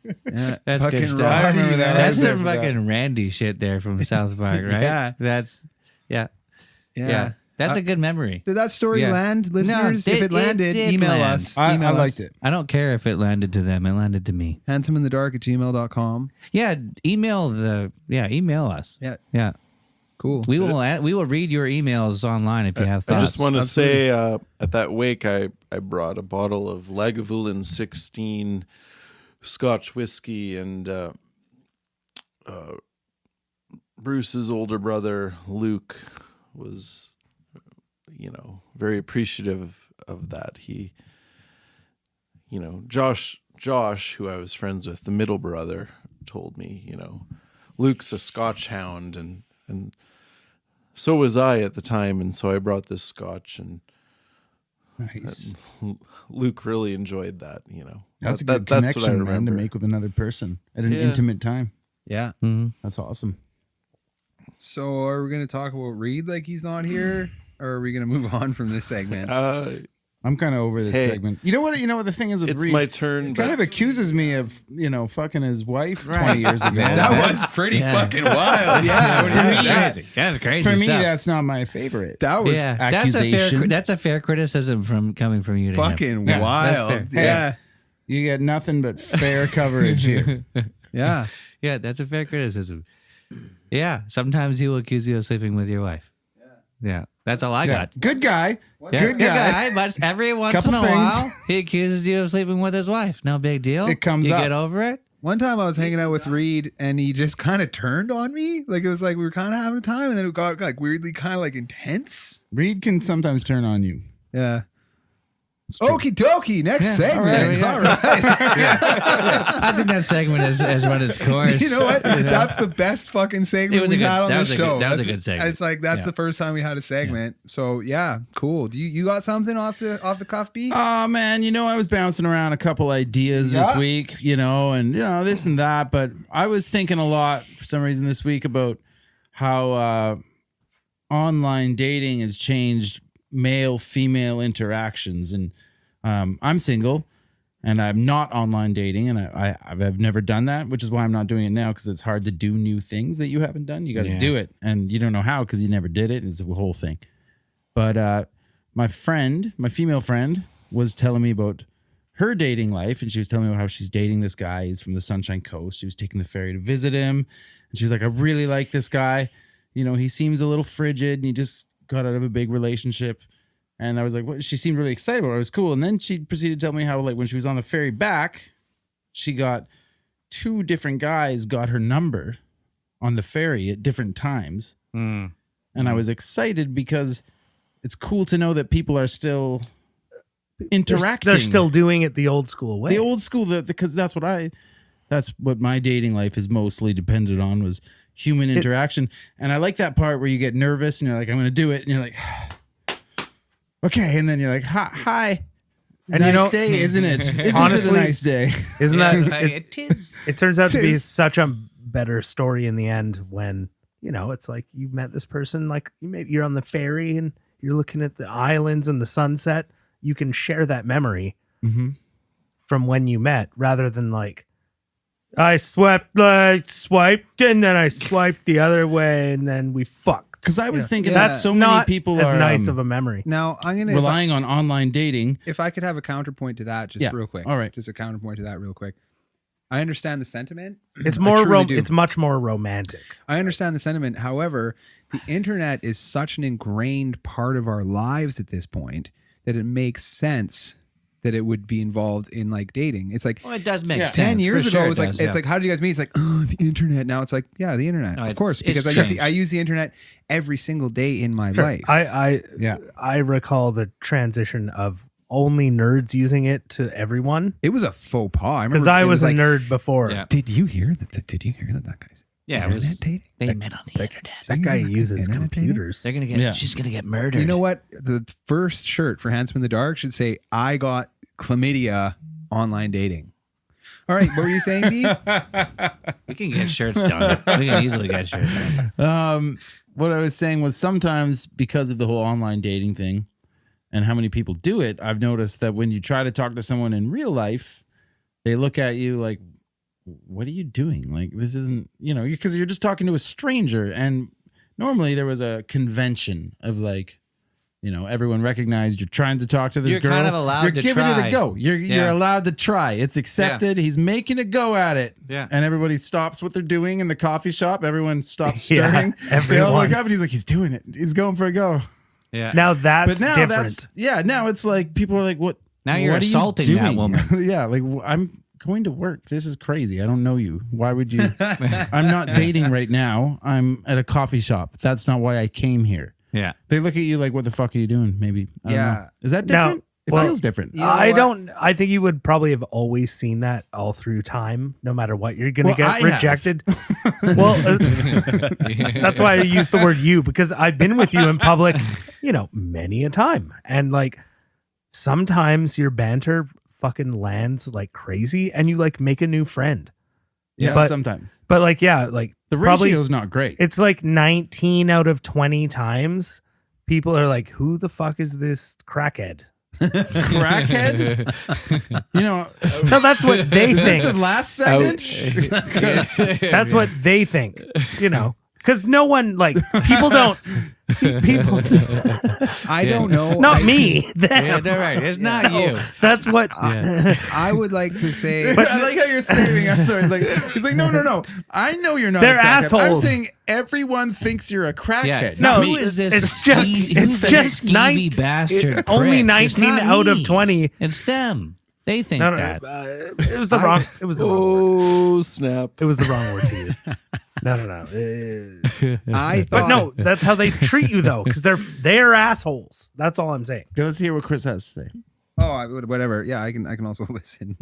Yeah, That's good fucking stuff. I remember that. That's I some remember that. fucking Randy shit there from South Park, right? Yeah. That's yeah. Yeah. That's a good memory. Did that story Yeah. land, listeners? No, if it landed, did email land. us. I Email liked us. it. I don't care if it landed to them. It landed to me. handsomeinthedark@gmail.com. Yeah, email us. Yeah. Yeah. Cool. We will read your emails online if you have I thoughts. just want to Absolutely. say at that wake, I brought a bottle of Lagavulin 16 Scotch whiskey, and Bruce's older brother, Luke, was, very appreciative of that. He, Josh, who I was friends with, the middle brother, told me, Luke's a Scotch hound, and so was I at the time, and so I brought this Scotch, and Nice. Luke really enjoyed that. That's a That- good that's what I connection, man, to remember. make with another person at an Yeah. intimate time. Yeah. Mhm. That's awesome. So are we going to talk about Reid like he's not here? Or are we going to move on from this segment? I'm kind of over this Hey. segment. You know what the thing is with It's Reid? my turn. He kind but- of accuses me of, fucking his wife 20 years ago. Yeah. That was pretty fucking wild. Yeah. What do you think of that? That's crazy. For me, stuff. that's not my favorite. That was yeah, accusation. That's a fair criticism from coming from you to him. fucking Yeah, wild. that's fair. Yeah. You get nothing but fair coverage here. Yeah. Yeah, that's a fair criticism. Yeah, sometimes he will accuse you of sleeping with your wife. Yeah, that's all I Yeah. got. Good guy. Yeah, Good guy. but every once Couple in a things. while, he accuses you of sleeping with his wife. No big deal. It comes you up. get over it. One time I was hanging out with Reid and he just kind of turned on me. Like it was like we were kind of having a time and then it got like weirdly kind of like intense. Reid can sometimes turn on you. Yeah. It's true. Okie dokie. Next Yeah, segment. all right, yeah. All right. I think that segment has run its course. You know what? That's the best fucking segment It was a we've good- had on that the was a show. good- that was a That's- good segment. It's like that's Yeah. the first time we had a segment. So yeah, cool. Do you got something off the cuff beat? Oh man, I was bouncing around a couple ideas this Yeah. week, and this and that, but I was thinking a lot for some reason this week about how online dating has changed male-female interactions, and I'm single and I'm not online dating, and I've never done that, which is why I'm not doing it now, because it's hard to do new things that you haven't done. You got to Yeah. do it, and you don't know how because you never did it. It's a whole thing. But my female friend, was telling me about her dating life, and she was telling me about how she's dating this guy. He's from the Sunshine Coast. She was taking the ferry to visit him, and she's like, I really like this guy. He seems a little frigid, and he just got out of a big relationship. And I was like, what? She seemed really excited about it. It was cool. And then she proceeded to tell me how, like, when she was on the ferry back, she got 2 different guys got her number on the ferry at different times. Mm. And I was excited because it's cool to know that people are still interacting. They're still doing it the old school way. the old school, because that's what my dating life is mostly depended on, was human interaction. And I like that part where you get nervous and you're like, I'm going to do it. And you're like, okay. And then you're like, hi. And Nice day, isn't it? Isn't it Honestly, a nice day? Isn't Yeah, that? like, it is. It turns out to be Tis. such a better story in the end when it's like you met this person, like you're on the ferry and you're looking at the islands and the sunset. You can share that memory Mm-hmm. from when you met, rather than like I swiped and then I swiped the other way and then we fucked. Because I was thinking Yeah. that so many Not people as are nice of a memory. Now I'm gonna relying on online dating. if I could have a counterpoint to that, just Yeah. real quick. All right. Just a counterpoint to that, real quick. I understand the sentiment. It's I more truly do. it's much more romantic. I understand the sentiment. However, the internet is such an ingrained part of our lives at this point that it makes sense that it would be involved in like dating. It's like Well, it does make Yeah. sense. 10 years For ago, sure it was like, does, it's yeah. like, how did you guys meet? It's like, oh, the internet. Now it's like, yeah, the internet. No, of course, it's because changed. I use the internet every single day in my Sure. life. Yeah. I recall the transition of only nerds using it to everyone, It was a faux pas. I remember because I it was a like, nerd before. Yeah. Did you hear that? Did you hear that guy's Yeah, it internet was. dating? They met on the internet. That guy You know uses internet dating? computers. They're gonna get. Yeah. She's gonna get murdered. You know what? The first shirt for Handsome in the Dark should say, I got chlamydia online dating. All right, what were you saying, B? We can get shirts done. We can easily get shirts done. What I was saying was sometimes because of the whole online dating thing and how many people do it, I've noticed that when you try to talk to someone in real life, they look at you like, what are you doing? Like, this isn't, because you're just talking to a stranger. And normally there was a convention of like, everyone recognized you're trying to talk to this You're girl. kind of allowed you're to giving try. it a go. You're allowed to try. It's accepted. He's making a go at it. Yeah. And everybody stops what they're doing in the coffee shop. Everyone stops Yeah, stirring. They all everyone. look up and he's like, he's doing it. He's going for a go. Yeah. Now that's But now different. now it's like people are like, what? Now you're what are you assaulting that doing? woman. Yeah, like I'm going to work. This is crazy. I don't know you. Why would you? I'm not dating right now. I'm at a coffee shop. That's not why I came here. Yeah. They look at you like, what the fuck are you doing? Maybe. I don't Yeah. know. Is that Now- different? It well, feels different. You know I what? don't. I think you would probably have always seen that all through time, no matter what. You're going to Well, I get have. rejected. Well, that's why I use the word you, because I've been with you in public, many a time. And like sometimes your banter fucking lands like crazy and you like make a new friend. Yeah, but- sometimes. But like, yeah, like The probably ratio's not great. it's like 19 out of 20 times people are like, who the fuck is this crackhead? Crackhead? No, that's what they Is this the think. last segment? That's what they think, because no one, like, people don't, people, I don't know. not I- me, Yeah, them. they're right. It's not you. That's what, Yeah. I would like to say. I like how you're saving. I'm sorry. He's like, no. I know you're not. They're a crackhead. I'm assholes. saying everyone thinks you're a crackhead. Yeah. No, not Who me. is this? it's just- who's it's this just skeevy 19 bastard. only prick? It's 19 not out of me. 20. It's them. They think No, that. it was the wrong, it was the wrong word. Oh snap! It was the wrong word to use. No. I But thought. no, that's how they treat you though, because they're assholes. That's all I'm saying. Okay, let's hear what Chris has to say. Oh, whatever. Yeah, I can also listen.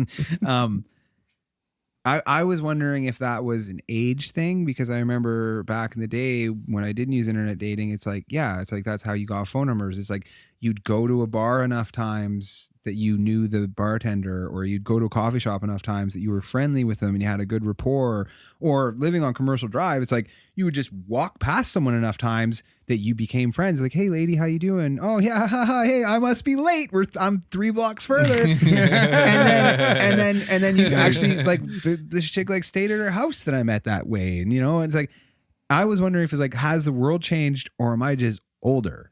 I was wondering if that was an age thing, because I remember back in the day when I didn't use internet dating, it's like that's how you got phone numbers. It's like you'd go to a bar enough times that you knew the bartender, or you'd go to a coffee shop enough times that you were friendly with them and you had a good rapport. Or living on Commercial Drive, it's like you would just walk past someone enough times that you became friends. Like, hey lady, how you doing? Oh yeah, hey, I must be late. I'm 3 blocks further. and then you actually like this chick like stayed at her house that I met that way. And it's like, I was wondering if it's like, has the world changed or am I just older?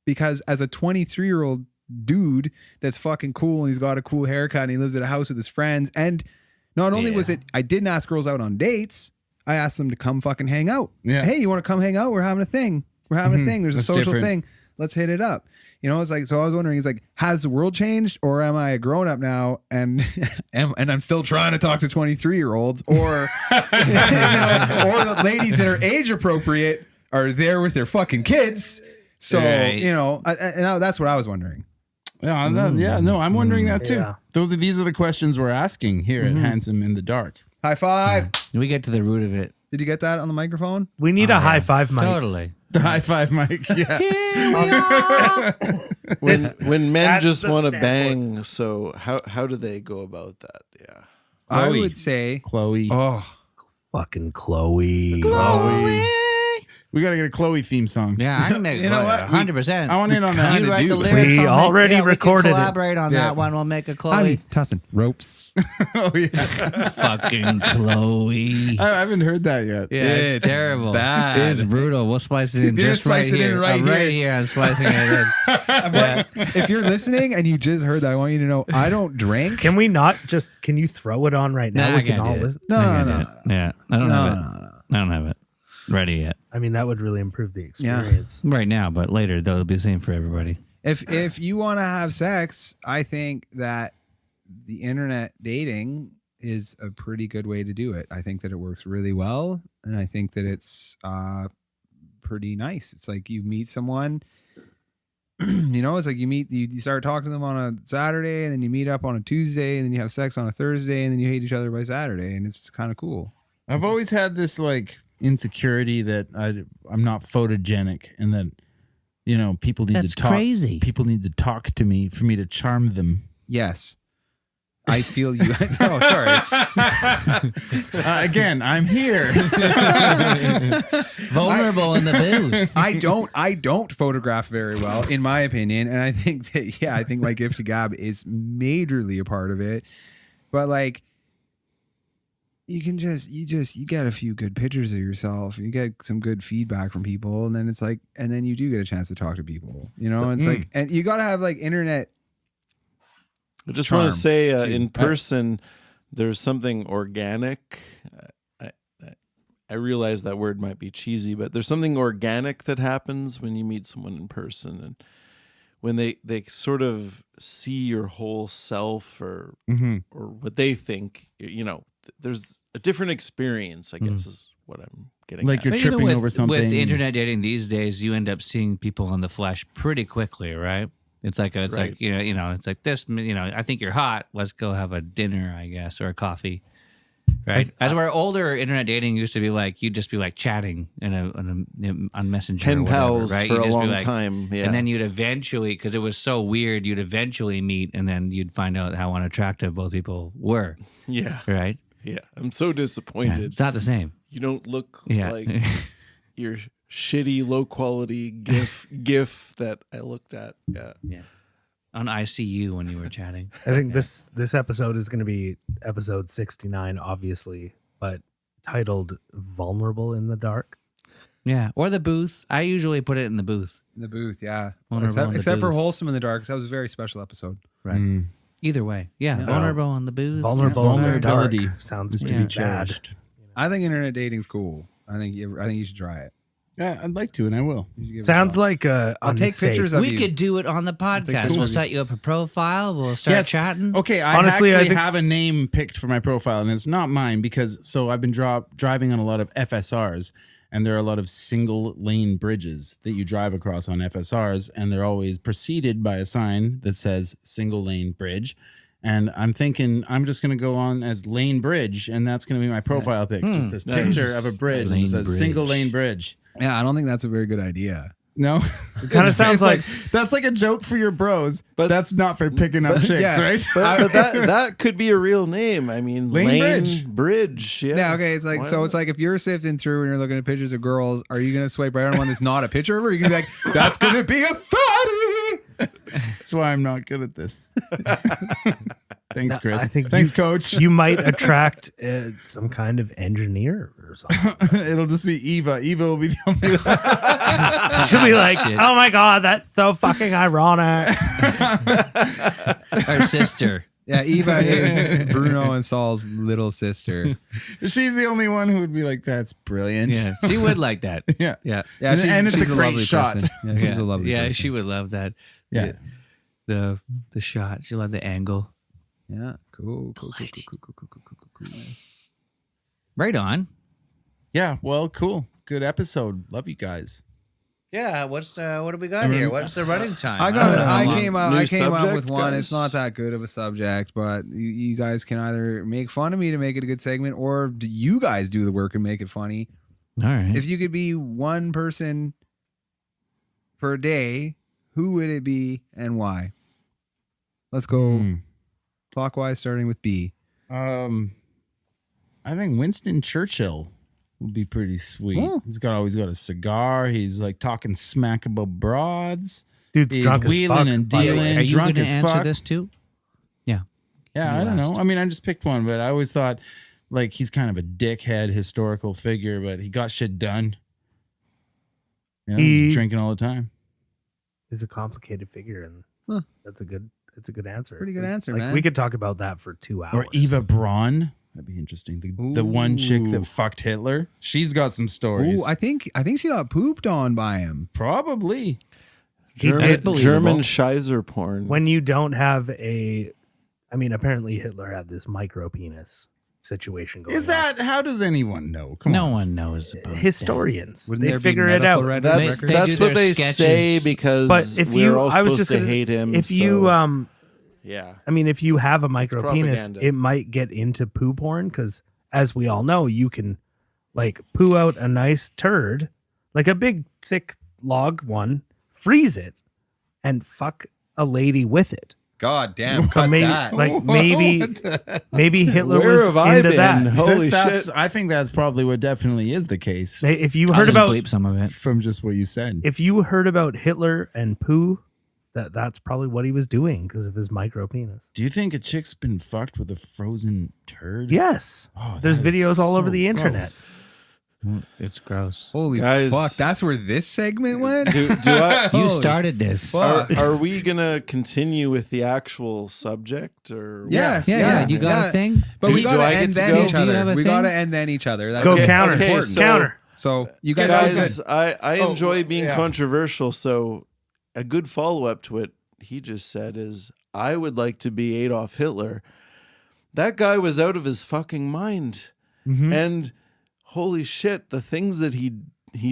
Because as a 23-year-old dude that's fucking cool and he's got a cool haircut and he lives at a house with his friends, and not only was it, I didn't ask girls out on dates, I asked them to come fucking hang out. Yeah. Hey, you want to come hang out? We're having a thing. There's a That's social different. thing. Let's hit it up. It's like, so I was wondering, it's like, has the world changed or am I a grown up now and I'm still trying to talk to 23-year-olds or or the ladies that are age appropriate are there with their fucking kids. So, Right. that's what I was wondering. Yeah, I'm wondering that too. Yeah. These are the questions we're asking here at Handsome in the Dark. High five. We get to the root of it. Did you get that on the microphone? We need a high five, Mike. Totally. The high five mic. Yeah. When men That's just the want to standard. bang, so how do they go about that? Yeah. I Chloe. would say, Chloe. Fucking Chloe. We got to get a Chloe theme song. Yeah, I can make You know what? 100%. I want in on that. You write the do. lyrics. We I'll make- already we can recorded it. collaborate on Yeah. that one. We'll make a I'm Chloe. tossing ropes. Oh, yeah. Fucking Chloe. I haven't heard that yet. Yeah, it's terrible. bad. It's brutal. We'll spice it in You're just right spicing it in here. right I'm here. right here. I'm spicing it in. If you're listening and you just heard that, I want you to know I don't drink. Can we not just, can you throw it on right now? Nah, We I can can't all do it. listen. No, I can't no, do no, it. Yeah, I don't have it. I don't have it ready yet. I mean, that would really improve the Yeah. experience. Right now, but later they'll be the same for everybody. If you want to have sex, I think that the internet dating is a pretty good way to do it. I think that it works really well, and I think that it's pretty nice. It's like you meet someone, it's like you start talking to them on a Saturday, and then you meet up on a Tuesday, and then you have sex on a Thursday, and then you hate each other by Saturday, and it's kind of cool. I've always had this like insecurity that I'm not photogenic and that people need That's to talk. crazy. People need to talk to me for me to charm them. Yes. I feel you. Oh, sorry. Again, I'm here. Vulnerable in the booth. I don't photograph very well, in my opinion, and I think that I think my gift to gab is majorly a part of it. But like, you get a few good pictures of yourself. You get some good feedback from people, and then it's like, and then you do get a chance to talk to people. You know, it's like, and you got to have like internet. I just want to say, too. in person, there's something organic. I realize that word might be cheesy, but there's something organic that happens when you meet someone in person, and when they sort of see your whole self or what they think. You know, there's a different experience, I guess, is what I'm getting Like at. you're But even tripping with, over something. With internet dating these days, you end up seeing people in the flesh pretty quickly, right? It's like Right. like it's like this. I think you're hot. Let's go have a dinner, I guess, or a coffee. Right. As where older internet dating used to be like, you'd just be like chatting on Messenger, Pen or whatever, pals right? for You'd a just be long like, time. Yeah. and then you'd eventually, because it was so weird, you'd eventually meet, and then you'd find out how unattractive both people were. yeah. Right. Yeah. I'm so Yeah, disappointed. it's not the same. You don't look Yeah. like your shitty, low quality GIF that I looked at. Yeah. Yeah. On ICU when you were chatting. I think this episode is going to be episode 69, obviously, but titled "Vulnerable in the Dark." Yeah. Or the booth. I usually put it in the booth. In the booth, yeah. Vulnerable in the Except for booth. Wholesome in the Dark, 'cause that was a very special episode. Right. Either way. Yeah. Vulnerable on the booth. Vulnerable in the dark Vulnerability sounds is to pretty be bad. cherished. I think internet dating's cool. I think you should try it. Yeah, I'd like to, and I will. You should give it a Sounds shot. like I'll take pictures of We you. could do it on the podcast. pictures We'll of you. set you up a profile. We'll start chatting. Okay, I Honestly, I actually think- have a name picked for my profile, and it's not mine because I've been driving on a lot of FSRs, and there are a lot of single lane bridges that you drive across on FSRs, and they're always preceded by a sign that says single lane bridge. And I'm thinking I'm just going to go on as Lane Bridge, and that's going to be my profile pic. Just this Nice. picture of a bridge that Lane says Bridge. single lane bridge. Yeah, I don't think that's a very good idea. No, It kind of sounds like that's like a joke for your bros, but But- that's not for picking up chicks, yeah. right? But that could be a real name. I mean, Lane Bridge. Yeah. Yeah, okay. It's like, Why so not? it's like if you're sifting through and you're looking at pictures of girls, are you going to swipe right on one that's not a picture of her? Or are you going to be like, that's going to be a fatty? That's why I'm not good at this. Thanks, Chris. I think Thanks, Coach. you might attract some kind of engineer or something. It'll just be Eva. Eva will be the only one. She'll be like, "Oh my god, that's so fucking ironic." Our sister. Yeah, Eva is Bruno and Saul's little sister. She's the only one who would be like, "That's brilliant." Yeah. She would like that. Yeah. Yeah. Yeah, And it's a great lovely shot. person. Yeah, she's Yeah. a lovely Yeah, person. she would love that. Yeah. The shot. She loved the angle. Yeah, cool. Lady. Right on. Yeah. Well, cool. Good episode. Love you guys. Yeah, what do we got here? What's the running time? I came up New with subject, one. guys? It's not that good of a subject, but you guys can either make fun of me to make it a good segment, or do you guys do the work and make it funny. All right. If you could be one person per day, who would it be and why? Let's go clockwise, starting with B. I think Winston Churchill would be pretty sweet. Oh. He's always got a cigar. He's like talking smack about broads. Dude's He's drunk as wheeling fuck, and by the way. dealing. Are you drunk going as to answer fuck. this too? Yeah, I don't know. I mean, I just picked one, but I always thought like he's kind of a dickhead historical figure, but he got shit done. You know, He- he's drinking all the time. He's a complicated figure, and Huh. that's a good answer. Pretty good answer, Like, man. we could talk about that for 2 hours. Or Eva Braun. That'd be interesting. The one chick that Ooh. fucked Hitler. She's got some stories. Ooh, I think she got pooped on by him. Probably. That's believable. German Scheiser porn. When you don't have apparently Hitler had this micro penis situation going Is that, how does anyone know? Come No on. one knows on. about Historians? Wouldn't They there be figure it medical out. records? that's They do that's their what they sketches. say because But if we're you, all I was supposed just to gonna, hate him. if so- you, yeah, I mean, if you have a micro penis, propaganda. it might get into poo porn because, as we all know, you can like poo out a nice turd, like a big thick log one, freeze it, and fuck a lady with it. God damn, So cut maybe, that. like maybe Hitler Where was have I into been? that. Holy That's- shit! I think that's probably what definitely is the case If you I'll heard just about bleep some of it. from just what you said. if you heard about Hitler and poo, that's probably what he was doing because of his micro penis. Do you think a chick's been fucked with a frozen turd? Yes. Oh, There's that is videos all over so the internet. gross. It's gross. Holy Guys. fuck! That's where this segment went. Do I? You Holy started this. fuck. Are we gonna continue with the actual subject or? Yeah. Yeah. You got Yeah. a thing? But we Do gotta I get end to then go? each Do you have other. a We thing? gotta end then each other. That's Go okay. counter. Okay, so- Counter. So you guys, that was Guys, good. I enjoy being yeah. controversial. So a good follow up to what he just said is, I would like to be Adolf Hitler. That guy was out of his fucking mind, and holy shit, the things that he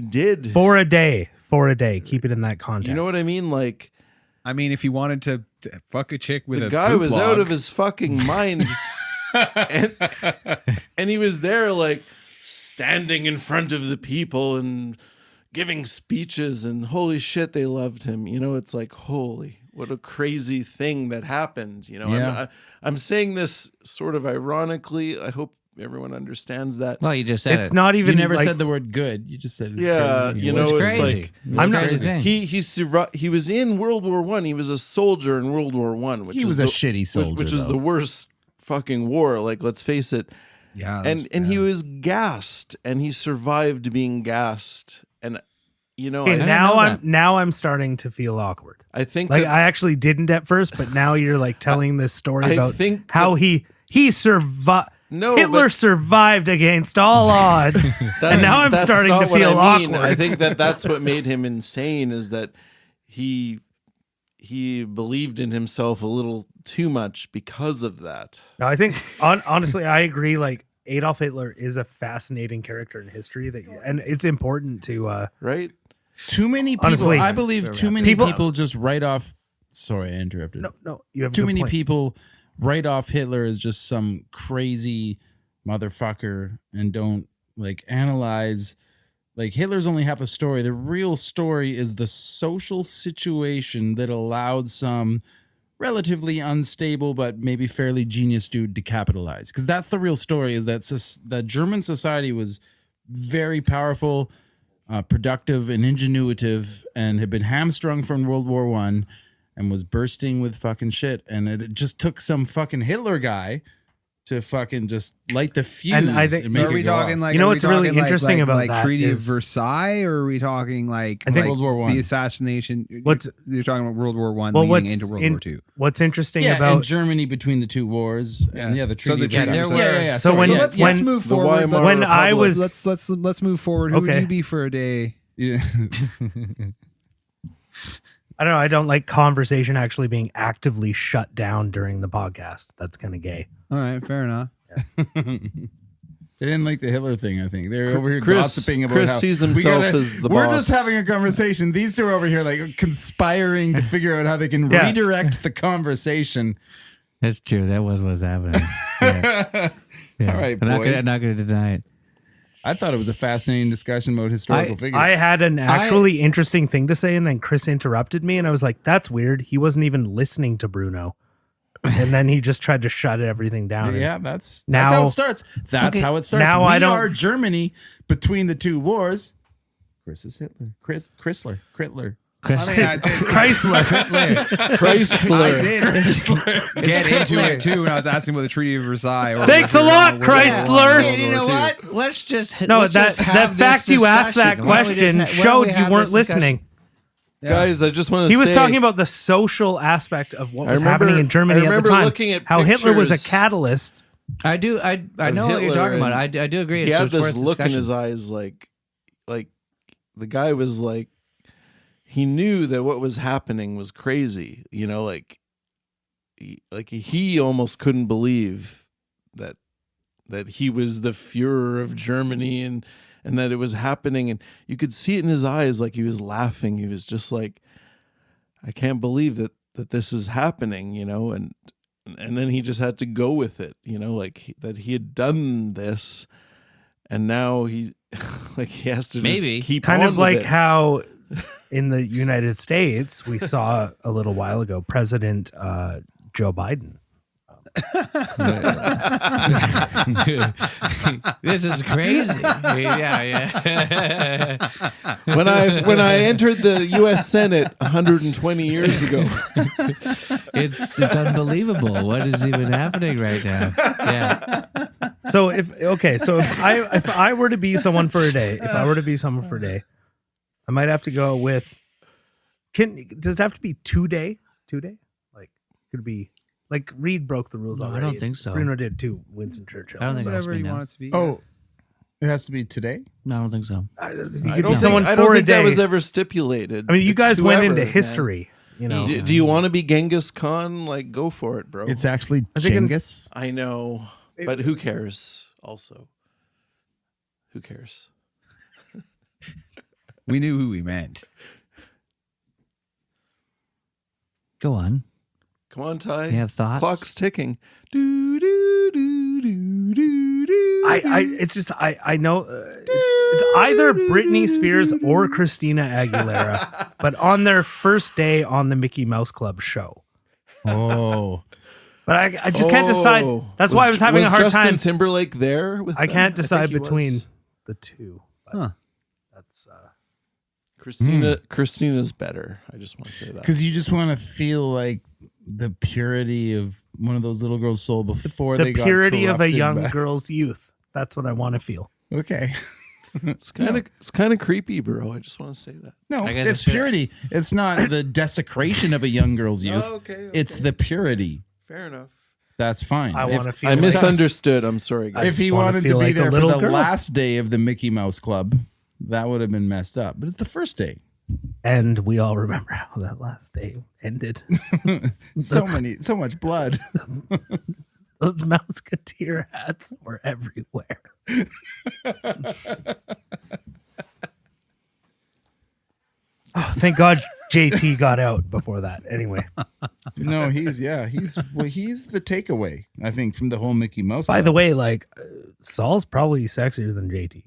did. For a day. Keep it in that context. You know what I mean? Like, I mean, if he wanted to fuck a chick with the a guy poop was log, out of his fucking mind, and he was there like standing in front of the people and giving speeches, and holy shit, they loved him. You know, it's like, holy, what a crazy thing that happened. You know, Yeah. I'm saying this sort of ironically. I hope everyone understands that. Well, you just said It's it. not even You never like, said the word good. You just said it's Yeah, crazy. you know, It's it's crazy. like I'm not- Crazy thing. he was in World War One. He was a soldier in World War One, which He was is a the- shitty soldier, which was though. the worst fucking war. Like, let's face it. yeah, And he was gassed, and he survived being gassed. And you know, Okay, didn't now know I'm that. now I'm starting to feel awkward. I think Like that, I actually didn't at first, but now you're like telling this story I about think how he survived. no, Hitler but survived against all odds, and now I'm that's starting not to what feel I mean. awkward. I think that's what made him insane, is that he believed in himself a little too much because of that. No, I think honestly, I agree. Like Adolf Hitler is a fascinating character in history and it's important to. Right? Too many people. Honestly, I believe too many People- people just write off. Sorry, I interrupted. No, you have a Too good many point. people write off Hitler as just some crazy motherfucker and don't like analyze. Like, Hitler's only half the story. The real story is the social situation that allowed some relatively unstable but maybe fairly genius dude to capitalize. Because that's the real story, is that German society was very powerful, productive, and ingenuitive, and had been hamstrung from World War One, and was bursting with fucking shit. And it just took some fucking Hitler guy to fucking just light the fuse. And I think- and So make are it we go talking off. like? You know are we what's really talking interesting about like that Treaty is- of Versailles, or are we talking like I think World War One. the assassination? What's- you're talking about World War One Well, leading what's into World in- War Two? What's interesting Yeah, and about Germany between the two wars, and Yeah. the So Treaty the of Treaty Versailles. of Yeah, Versailles. yeah, yeah. So Sorry, when- yeah, let's yeah. move The forward. Weimar when I Republic. was Let's move forward. Who Okay. would you be for a day? Yeah. I don't know. I don't like conversation actually being actively shut down during the podcast. That's kind of gay. All right, fair enough. They didn't like the Hitler thing, I think. They're over here Chris- gossiping about Chris how sees we himself gotta- as the We're boss. just having a conversation. These two are over here like conspiring to figure out how they can Yeah. redirect the conversation. That's true. That was what's happening. Yeah. Yeah. All right, I'm boys. not going to deny it. I thought it was a fascinating discussion about historical figures. I had an actually interesting thing to say, and then Chris interrupted me, and I was like, "That's weird." He wasn't even listening to Bruno, and then he just tried to shut everything down. yeah, that's Now- how it starts. That's Okay. how it starts. Now we I don't- are Germany between the two wars. Chris is Hitler. Chrysler. Chris, I mean, I did- Chrysler. Chrysler. I did get into it too when I was asking about the Treaty of Versailles. or Thanks whether a we're lot, on World War I, Chrysler. World Hey, you War know II. what? Let's just No, let's that just the have fact this you asked that discussion. Why don't we just question why don't showed we you have weren't this discussion? listening. Yeah. Guys, I just want to say He was talking about the social aspect of what I was remember- happening in Germany I at the remember time. looking at How Hitler was a pictures- catalyst. I do. I know what you're Hitler, talking about. and I do agree. he It's had it's this worth look in discussion. his eyes, like the guy was like, he knew that what was happening was crazy. You know, he almost couldn't believe that he was the Führer of Germany, and that it was happening, and you could see it in his eyes, like he was laughing. He was just like, I can't believe that this is happening, you know, and then he just had to go with it, you know, like that he had done this, and now he he has to Maybe. just keep Kind on of with like it. how in the United States we saw a little while ago President Joe Biden. This is crazy. Yeah. When I entered the U.S. Senate 120 years ago, It's unbelievable. What is even happening right now? Yeah. So if I were to be someone for a day, I might have to go with. Does it have to be 2 day? 2 day? Like could it be like Reid broke the rules No, I already. don't think so. Bruno did too. Winston Churchill. I don't think it has to Whatever be you now. want it to be. Oh, it has to be today? No, I don't think so. You I could don't be someone think, I for don't a think that day. was ever stipulated. I mean, you It's guys went whoever, into man. history. You know, Do you want to be Genghis Khan? Like, go for it, bro. It's actually I think Genghis. I know, but who cares? Also, who cares? We knew who we meant. Go on. Come on, Ty. You have thoughts? Clock's ticking. Do, do, do, do, do, do, it's just I know it's either Britney Spears or Christina Aguilera, but on their first day on the Mickey Mouse Club show. Oh. But I just can't decide. That's why I was having a hard Justin time. Timberlake there? With I them? can't think decide he was. between the two. But Huh. That's Christina's better. I just want to say that. Because you just want to feel like the purity of one of those little girls' soul before the they got purity of a corrupted young by- girl's youth. That's what I want to feel. Okay. It's kind of creepy, bro. I just want to say that. No, I guess it's I should- purity. It's not the desecration of a young girl's youth. Okay. It's the purity. Fair enough. That's fine. I If- want to feel. I like- misunderstood. I'm sorry, guys. If he wanna wanted to feel be like a there for little the girl. last day of the Mickey Mouse Club, that would have been messed up. But it's the first day. And we all remember how that last day ended. So much blood. Those Mouseketeer hats were everywhere. Oh, thank God JT got out before that. Anyway, No, he's the takeaway, I think, from the whole Mickey Mouse by Club. the way, like Saul's probably sexier than JT.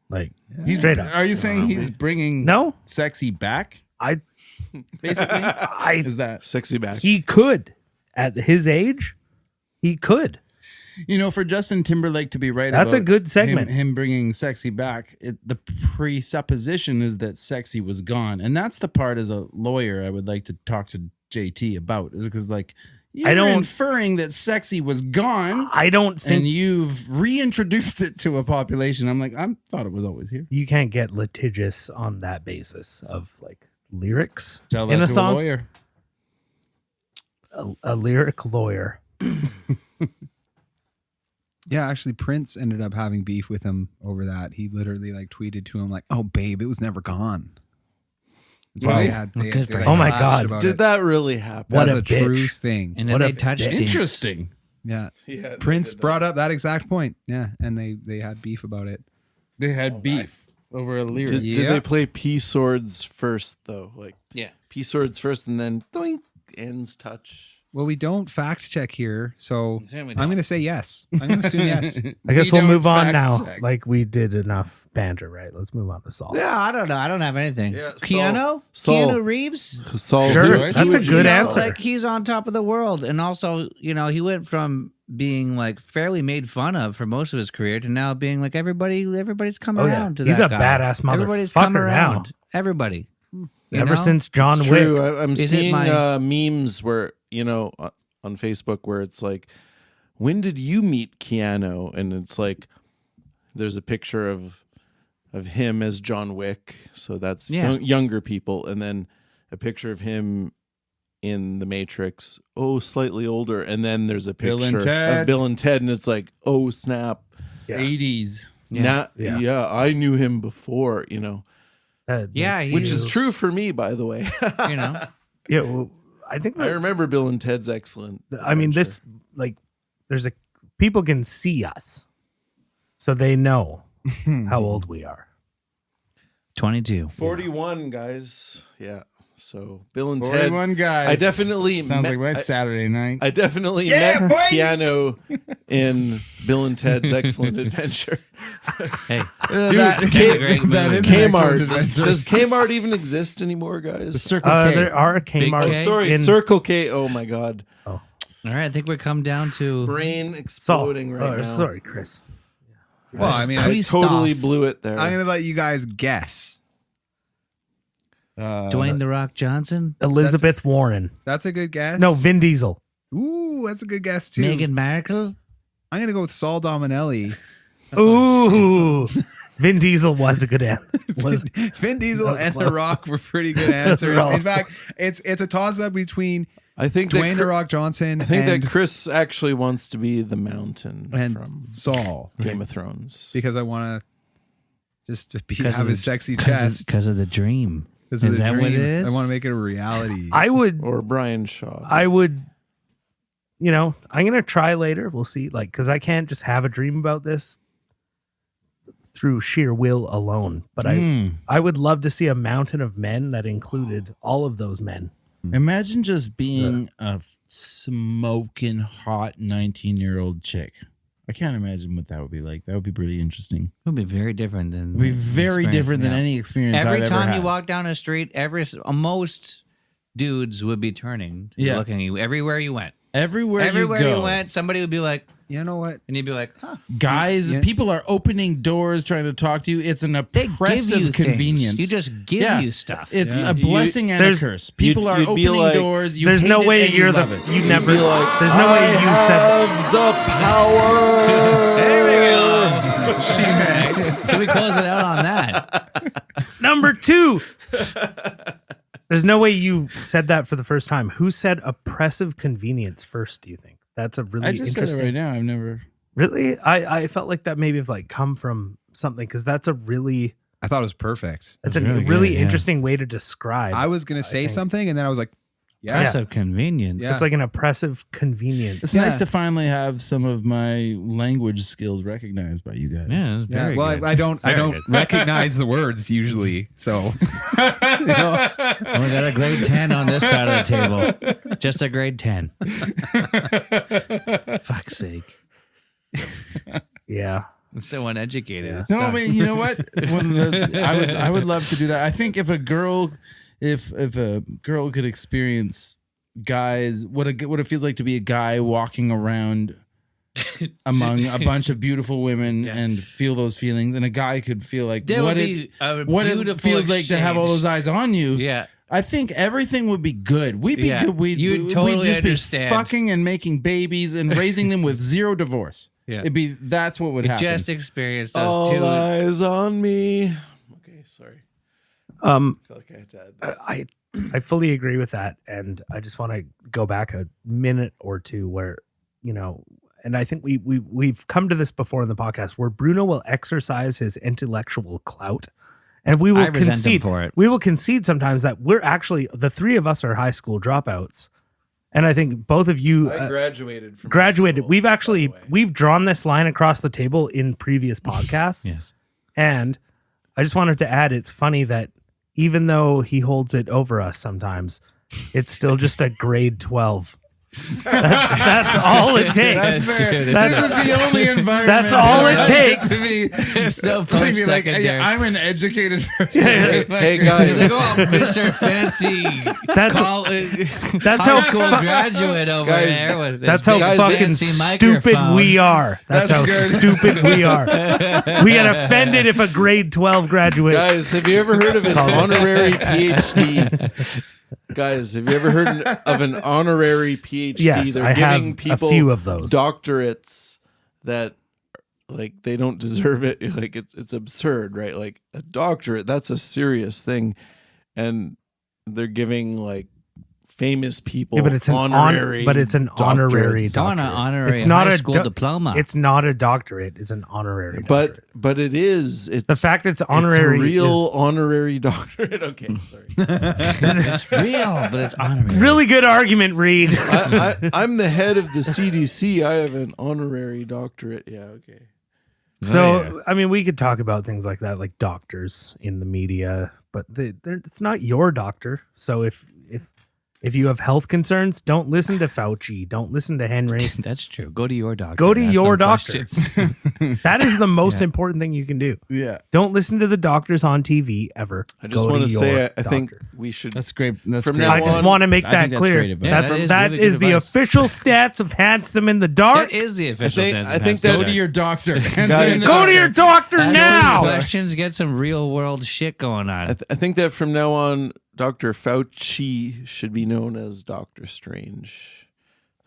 Like straight up. Are you saying he's bringing No, sexy back? I Basically, is that Sexy back. he could at his age. He could. for Justin Timberlake to be right? That's a about good segment. Him bringing sexy back. The presupposition is that sexy was gone, and that's the part as a lawyer I would like to talk to JT about. Is because you're inferring that sexy was gone. I don't think And you've reintroduced it to a population. I'm like, I thought it was always here. you can't get litigious on that basis of like lyrics Tell that in a to song. a lawyer. A lyric lawyer. Yeah, actually, Prince ended up having beef with him over that. He literally tweeted to him like, "Oh, babe, it was never gone." And so Wow. they had, Well, good for him. Oh my clashed God. about Did it. that really happen? What That's a a true bitch. thing. And then What they a touched bitch. it. Interesting. Yeah, Yeah, Prince brought up that exact point. Yeah, and they had beef about it. They had beef over a lyric. Did Yeah. they play P swords first though? Like Yeah. P swords first, and then doink ends touch. Well, we don't fact check here, so Assume we I'm don't. going to say yes. I'm going to assume yes. I guess We we'll don't move on fact now. check. Like we did enough banter, right? Let's move on to Saul. Yeah, I don't know. I don't have anything. Yeah, Keanu? Saul. Keanu Reeves? Saul Sure, Joyce. that's a good You know, answer. Like he's on top of the world, and also, he went from being fairly made fun of for most of his career to now being like everybody's come Oh, yeah. around to He's that a guy. badass Everybody's come motherfucker now. around. Everybody. You Ever know? since John It's Wick. true. I'm Is it seeing my- memes where on Facebook where it's like, when did you meet Keanu? And it's like, there's a picture of him as John Wick, so that's Yeah. younger people, and then a picture of him in The Matrix, slightly older, and then there's a Bill and picture Ted. of Bill and Ted, and it's like, oh snap, Yeah. 80s. Yeah. Yeah. I knew him before, Yeah, he which is was- true for me, by the way. Yeah, well, I think I that, remember Bill and Ted's excellent. I mean, adventure. this there's people can see us, so they know how old we are. 22. 41 guys. Yeah. So Bill and Ted. 41 guys. I definitely Sounds met, like my Saturday night. I definitely met Keanu in Bill and Ted's Excellent Adventure. Hey, Dude, that is K- a great movie. that is an Kmart. excellent Does, adventure. does Kmart even exist anymore, The guys? Circle K. There are Big Kmart. K? Sorry, in, Circle K. Oh my God. All right, I think we're come down to Brain exploding right now. Sorry, Chris. Well, I mean, I Christoph. totally blew it there. I'm gonna let you guys guess. Dwayne the Rock Johnson, Elizabeth Warren. That's a good guess. No, Vin Diesel. Ooh, that's a good guess too. Meghan Markle. I'm gonna go with Saul Dominelli. Ooh, Vin Diesel was a good answer. Vin Diesel That was and The close. Rock were pretty good answers. Rough. In fact, it's a toss up between I think Dwayne that The Rock Johnson I think and, that Chris actually wants to be the Mountain and from Saul Game of Thrones. because I want to just Because have of his the- sexy chest. Because of the dream. Because of Is the that what it dream. is? I want to make it a reality. I would, Or Brian Shaw. I'm gonna try later. We'll see. Like, because I can't just have a dream about this through sheer will alone. But I would love to see a mountain of men that included all of those men. Imagine just being a smoking hot 19-year-old chick. I can't imagine what that would be like. That would be really interesting. It would be very different than. It would be the very experience. different than Yeah. any experience Every I've ever time you had. walk down a street, most dudes would be turning, Yeah. looking at you everywhere you went. Everywhere you go, went, somebody would be like, You know what? and you'd be like, huh. guys, Yeah. people are opening doors trying to talk to you. It's an They give oppressive you convenience. things. You just give Yeah. you stuff. It's Yeah. a blessing and a There's- curse. People are you'd be opening like- doors. You There's hate no it way and you're you the. love it. You never. Be like, There's no way you said. have the power. There we go. She-Man. Should we close it out on that? Number 2. There's no way you said that for the first time. Who said oppressive convenience first, do you think? That's a really I just said interesting. it right now. I've never. Really? I felt like that maybe have like come from something because that's a really I thought it was perfect. that's That's a really really good, yeah. interesting way to describe. I was gonna say think. something, and then I was like, "Yeah, Impressive convenience. Yeah. It's like an oppressive convenience. It's nice to finally have some of my language skills recognized by you guys. Yeah, it's yeah." very Well, good. I don't Very good. recognize the words usually, so We got a grade 10 on this side of the table. Just a grade 10. Fuck's sake. Yeah. I'm so uneducated. It's No, tough. I mean, you know what? I would love to do that. I think if a girl could experience guys, what it feels like to be a guy walking around among a bunch of beautiful women and feel those feelings, and a guy could feel like That what would it be a what it beautiful feels like to have all exchange. those eyes on you. Yeah. I think everything would be good. We'd be Yeah. good. You'd totally we'd just understand. be fucking and making babies and raising them with zero divorce. Yeah. That's what would We happen. just experienced those All two. eyes on me. Okay, sorry. I feel like I had to add that. I fully agree with that, and I just want to go back a minute or two where and I think we've come to this before in the podcast where Bruno will exercise his intellectual clout, and we will I resent him concede for it. We will concede sometimes that we're actually the three of us are high school dropouts, and I think both of you I graduated from graduated. high school, We've by actually the way. we've drawn this line across the table in previous podcasts. Yes. And I just wanted to add, it's funny that even though he holds it over us sometimes, it's still just a grade 12. That's all it takes. That's fair. That's- This is the only environment. That's all it to takes. be. There's no To be like, second there. I'm an educated person. Hey guys, Like, oh, Mr. Fancy That's that's how high school fu- graduate over Guys, there. With his that's how big Guys, fucking fancy stupid microphone. we are. That's That's how good. stupid we are. We get offended if a grade 12 graduate. guys, have you ever heard of an honorary PhD? Guys, have you ever heard of an honorary PhD? Yes, They're I have giving a people few of those. doctorates that like they don't deserve it. Like it's absurd, right? Like a doctorate, that's a serious thing, and they're giving like famous people Yeah, but it's an honorary. honorary doctorates. I want an doctorate. honorary It's not high a school do- diploma. It's not a doctorate. It's an honorary doctorate. But it is. It's The fact it's honorary It's a real is honorary doctorate. Okay, sorry. it's real, but it's honorary. really good argument, Reid. I'm the head of the CDC. I have an honorary doctorate. Yeah, okay. So, I mean, we could talk about things like that, like doctors in the media, but it's not your doctor. So if If you have health concerns, don't listen to Fauci. Don't listen to Henry. That's true. Go to your doctor. Go to Ask your them doctor. questions. That is the most Yeah. important thing you can do. Yeah, Don't listen to the doctors on TV ever. I just Go want to your say, I think doctor. we should. that's great. That's From great. now I just on- want to make I that think that's clear. great advice. Yeah, That's, that is that really good is the advice. official stats of Handsome in the Dark. That is the official think- sense I of think Handsome that- Go in to the your Dark. doctor. Guys- Go to your doctor Ask now. some questions. Get some real world shit going on. I think that from now on, Dr. Fauci should be known as Doctor Strange.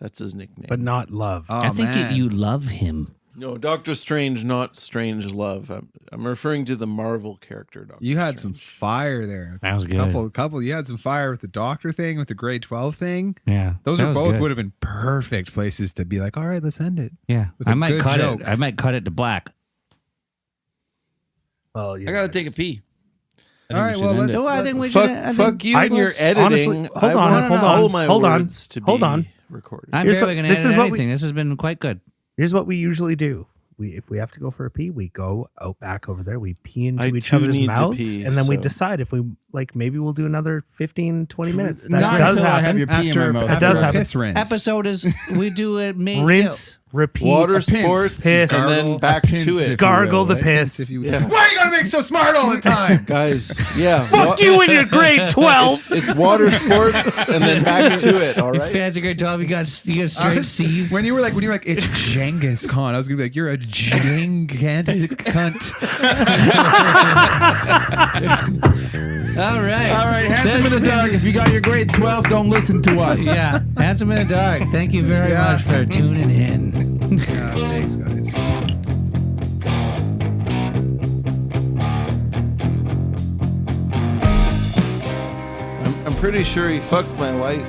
That's his nickname. But not love. Oh, I think man. you love him. no, Doctor Strange, not Strange Love. I'm referring to the Marvel character. Doctor You had some Strange. fire there. That was good. Couple. You had some fire with the doctor thing, with the grade 12 thing. Yeah, Those that are was both good. would have been perfect places to be like, all right, let's end it. Yeah, with a I might good cut joke. it. I might cut it to black. Well, I gotta take a pee. All right, well, let's- No, I think we Fuck, should. I think fuck you and your editing. honestly, hold I on, want hold all on, my hold on, words to hold be on. recorded. I'm Here's barely what- going to this edit is what we- anything. This has been quite good. Here's what we usually do. If we have to go for a pee, we go out back over there. We pee into I each too other's need to mouths, pee, and then we so- decide if we like. Maybe we'll do another 15, 20 minutes. That Not does until I have happen. your pee in my mouth. That does after a happen. piss rinse. Episode is we do it. Rinse, repeat, Water pinch. sports, Piss. and then Gargle. back A pinch, to if it. you gargle will, the right? piss. If you, Yeah. Why are you gotta make so smart all the time? Guys, yeah. Fuck you in your grade 12. It's water sports and then back to it, all You right? fancy grade 12. You got I straight was- C's. When you were like, it's Genghis Khan, I was gonna be like, you're a gigantic cunt. All right. All right, Handsome in the Dark. If you got your grade 12, don't listen to us. Yeah, Handsome in the Dark. Thank you very Yeah. much for tuning in. Yeah, thanks, guys. I'm pretty sure he fucked my wife